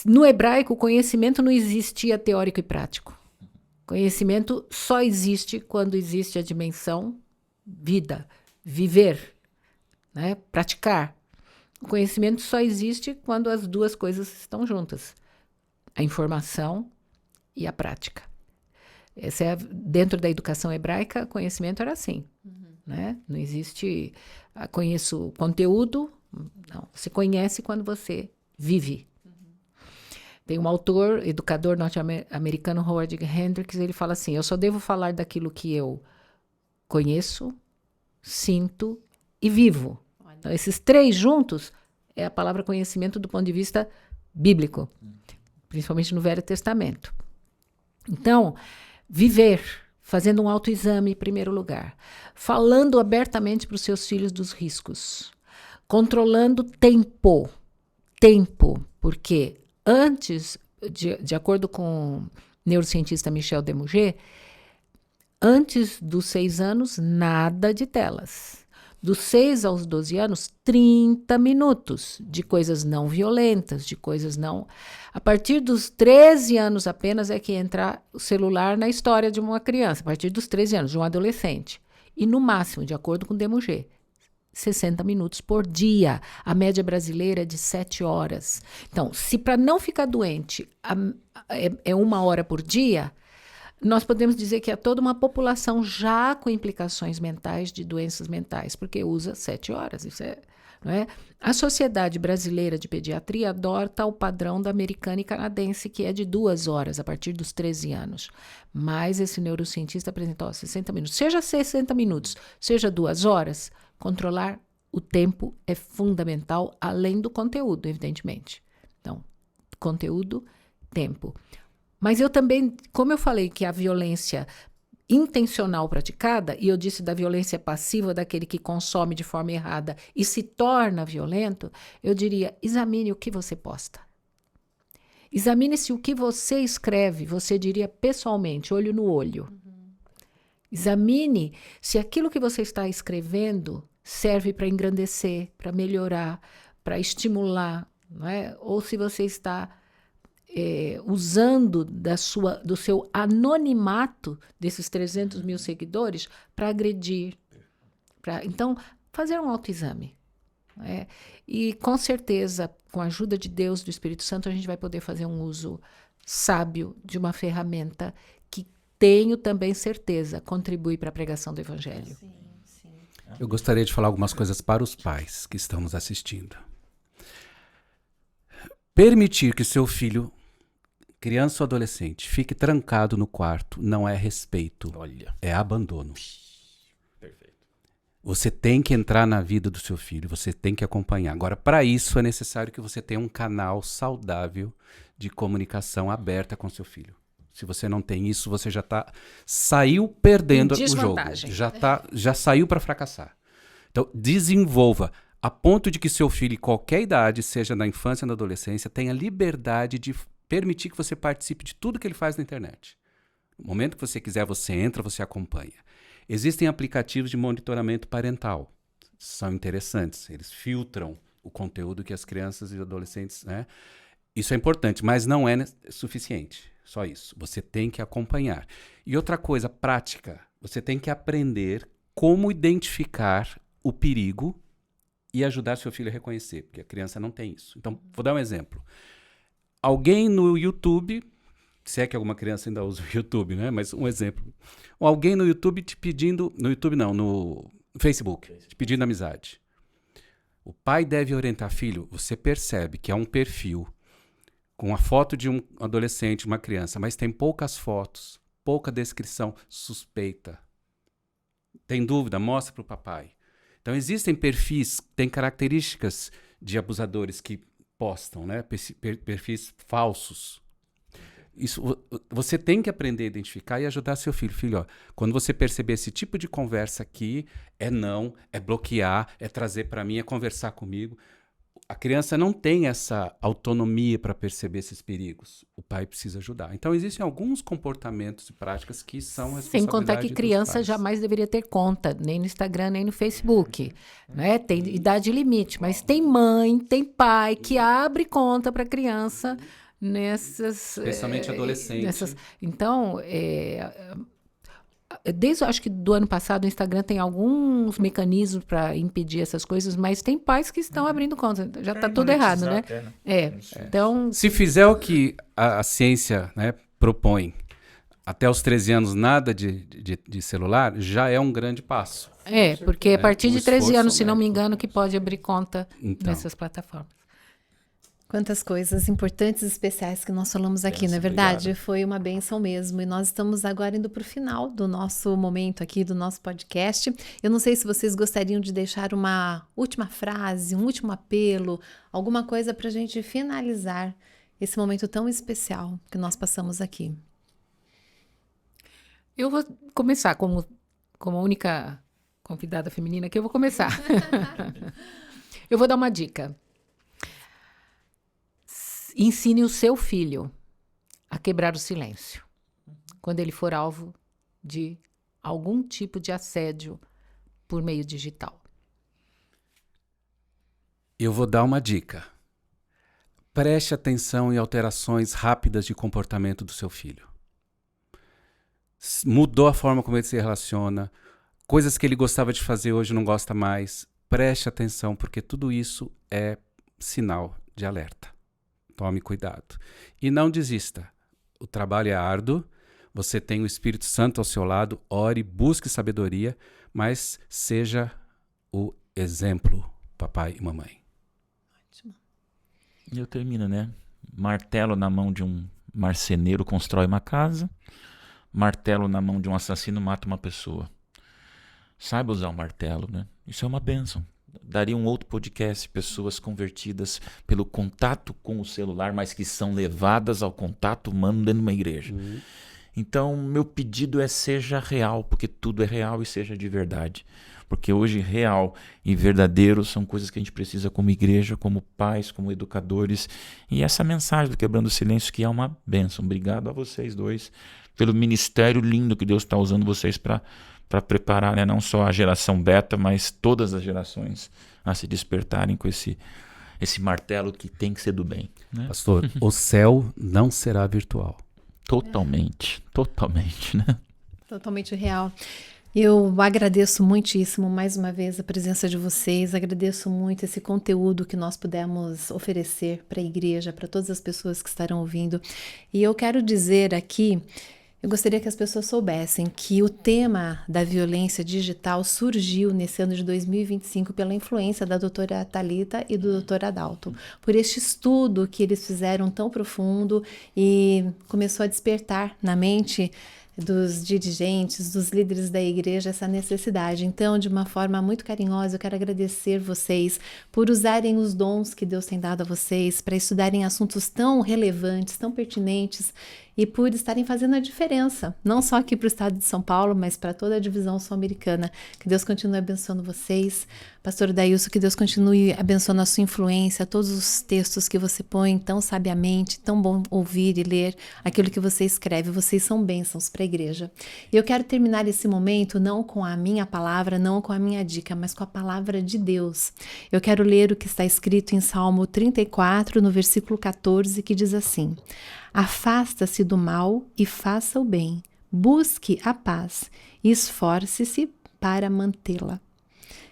no hebraico, o conhecimento não existia teórico e prático. Conhecimento só existe quando existe a dimensão vida, viver, né? Praticar. O conhecimento só existe quando as duas coisas estão juntas. A informação e a prática. Dentro da educação hebraica, conhecimento era assim. Né? Não existe, conheço conteúdo, não. Você conhece quando você vive. Tem um autor, educador norte-americano, Howard Hendricks, ele fala assim, eu só devo falar daquilo que eu conheço, sinto e vivo. Então, esses três juntos é a palavra conhecimento do ponto de vista bíblico, principalmente no Velho Testamento. Então, viver, fazendo um autoexame em primeiro lugar, falando abertamente para os seus filhos dos riscos, controlando tempo, porque antes, de acordo com o neurocientista Michel Demouget, antes dos 6 anos, nada de telas. Dos 6 aos 12 anos, 30 minutos de coisas não violentas, de coisas não... A partir dos 13 anos apenas é que entra o celular na história de uma criança, a partir dos 13 anos, de um adolescente. E no máximo, de acordo com Demouget, 60 minutos por dia. A média brasileira é de 7 horas. Então, se para não ficar doente é 1 hora por dia, nós podemos dizer que é toda uma população já com implicações mentais de doenças mentais, porque usa 7 horas. Isso não é? A Sociedade Brasileira de Pediatria adota o padrão da americana e canadense, que é de 2 horas, a partir dos 13 anos. Mas esse neurocientista apresentou 60 minutos. Seja 60 minutos, seja 2 horas, controlar o tempo é fundamental, além do conteúdo, evidentemente. Então, conteúdo, tempo. Mas eu também, como eu falei que a violência intencional praticada, e eu disse da violência passiva, daquele que consome de forma errada e se torna violento, eu diria, examine o que você posta. Examine se o que você escreve, você diria pessoalmente, olho no olho. Examine se aquilo que você está escrevendo serve para engrandecer, para melhorar, para estimular, não é? Ou se você está usando do seu anonimato desses 300 mil seguidores para agredir. Então, fazer um autoexame. E, com certeza, com a ajuda de Deus, do Espírito Santo, a gente vai poder fazer um uso sábio de uma ferramenta que, tenho também certeza, contribui para a pregação do Evangelho. Sim, sim. Eu gostaria de falar algumas coisas para os pais que estamos assistindo. Permitir que seu filho, criança ou adolescente, fique trancado no quarto não é respeito, é abandono. Perfeito. Você tem que entrar na vida do seu filho, você tem que acompanhar. Agora, para isso é necessário que você tenha um canal saudável de comunicação aberta com seu filho. Se você não tem isso, você já saiu perdendo o jogo. Já saiu para fracassar. Então, desenvolva a ponto de que seu filho, em qualquer idade, seja na infância ou na adolescência, tenha liberdade de permitir que você participe de tudo que ele faz na internet. No momento que você quiser, você entra, você acompanha. Existem aplicativos de monitoramento parental. São interessantes. Eles filtram o conteúdo que as crianças e adolescentes... né? Isso é importante, mas não é suficiente. Só isso. Você tem que acompanhar. E outra coisa prática, você tem que aprender como identificar o perigo e ajudar seu filho a reconhecer, porque a criança não tem isso. Então, vou dar um exemplo. Alguém no YouTube, se é que alguma criança ainda usa o YouTube, né? Mas um exemplo. Alguém no YouTube te pedindo... No YouTube não, no Facebook, te pedindo amizade. O pai deve orientar, filho, você percebe que é um perfil com a foto de um adolescente, uma criança, mas tem poucas fotos, pouca descrição, suspeita. Tem dúvida? Mostra para o papai. Então, existem perfis, tem características de abusadores que postam, né? Perfis falsos. Isso, você tem que aprender a identificar e ajudar seu filho. Filho, ó, quando você perceber esse tipo de conversa aqui, é não, é bloquear, é trazer para mim, é conversar comigo. A criança não tem essa autonomia para perceber esses perigos. O pai precisa ajudar. Então, existem alguns comportamentos e práticas que são responsabilidade Sem contar que dos criança pais. jamais deveria ter conta, nem no Instagram, nem no Facebook. Né? Tem idade limite, mas tem mãe, tem pai que abre conta para criança nessas... Especialmente adolescente. Então, desde acho que do ano passado o Instagram tem alguns mecanismos para impedir essas coisas, mas tem pais que estão abrindo conta. Já está tudo errado, né? Então, se fizer o que a ciência, né, propõe, até os 13 anos nada de celular, já é um grande passo. Porque a partir de 13 anos, se não me médico. engano, que pode abrir conta nessas plataformas. Quantas coisas importantes e especiais que nós falamos aqui, não é verdade? Obrigado. Foi uma bênção mesmo. E nós estamos agora indo para o final do nosso momento aqui, do nosso podcast. Eu não sei se vocês gostariam de deixar uma última frase, um último apelo, alguma coisa para a gente finalizar esse momento tão especial que nós passamos aqui. Eu vou começar como a única convidada feminina que eu vou começar. Eu vou dar uma dica. Ensine o seu filho a quebrar o silêncio quando ele for alvo de algum tipo de assédio por meio digital. Eu vou dar uma dica. Preste atenção em alterações rápidas de comportamento do seu filho. Mudou a forma como ele se relaciona, coisas que ele gostava de fazer hoje não gosta mais. Preste atenção, porque tudo isso é sinal de alerta. Tome cuidado. E não desista. O trabalho é árduo. Você tem o Espírito Santo ao seu lado. Ore, busque sabedoria, mas seja o exemplo, papai e mamãe. Ótimo. E eu termino, né? Martelo na mão de um marceneiro constrói uma casa. Martelo na mão de um assassino mata uma pessoa. Saiba usar o martelo, né? Isso é uma bênção. Daria um outro podcast, pessoas convertidas pelo contato com o celular, mas que são levadas ao contato humano dentro de uma igreja. Então, meu pedido é seja real, porque tudo é real e seja de verdade. Porque hoje real e verdadeiro são coisas que a gente precisa como igreja, como pais, como educadores. E essa mensagem do Quebrando o Silêncio que é uma bênção. Obrigado a vocês dois pelo ministério lindo que Deus está usando vocês para preparar, né? Não só a geração beta, mas todas as gerações a se despertarem com esse martelo que tem que ser do bem. Né? Pastor, o céu não será virtual. Totalmente, né? Totalmente real. Eu agradeço muitíssimo mais uma vez a presença de vocês, agradeço muito esse conteúdo que nós pudemos oferecer para a igreja, para todas as pessoas que estarão ouvindo. E eu quero dizer aqui, eu gostaria que as pessoas soubessem que o tema da violência digital surgiu nesse ano de 2025 pela influência da doutora Thalita e do doutor Adalto, por este estudo que eles fizeram tão profundo e começou a despertar na mente dos dirigentes, dos líderes da igreja, essa necessidade. Então, de uma forma muito carinhosa, eu quero agradecer vocês por usarem os dons que Deus tem dado a vocês para estudarem assuntos tão relevantes, tão pertinentes e por estarem fazendo a diferença, não só aqui para o estado de São Paulo, mas para toda a divisão sul-americana. Que Deus continue abençoando vocês. Pastor Dailson, que Deus continue abençoando a sua influência, todos os textos que você põe tão sabiamente, tão bom ouvir e ler aquilo que você escreve. Vocês são bênçãos para a igreja. E eu quero terminar esse momento não com a minha palavra, não com a minha dica, mas com a palavra de Deus. Eu quero ler o que está escrito em Salmo 34, no versículo 14, que diz assim: afasta-se do mal e faça o bem, busque a paz e esforce-se para mantê-la.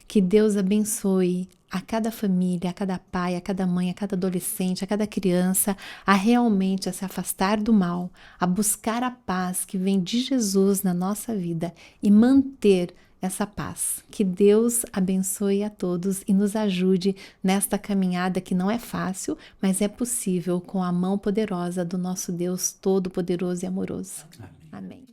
Que Deus abençoe a cada família, a cada pai, a cada mãe, a cada adolescente, a cada criança, a realmente a se afastar do mal, a buscar a paz que vem de Jesus na nossa vida e manter essa paz. Que Deus abençoe a todos e nos ajude nesta caminhada que não é fácil, mas é possível com a mão poderosa do nosso Deus Todo-Poderoso e Amoroso. Amém.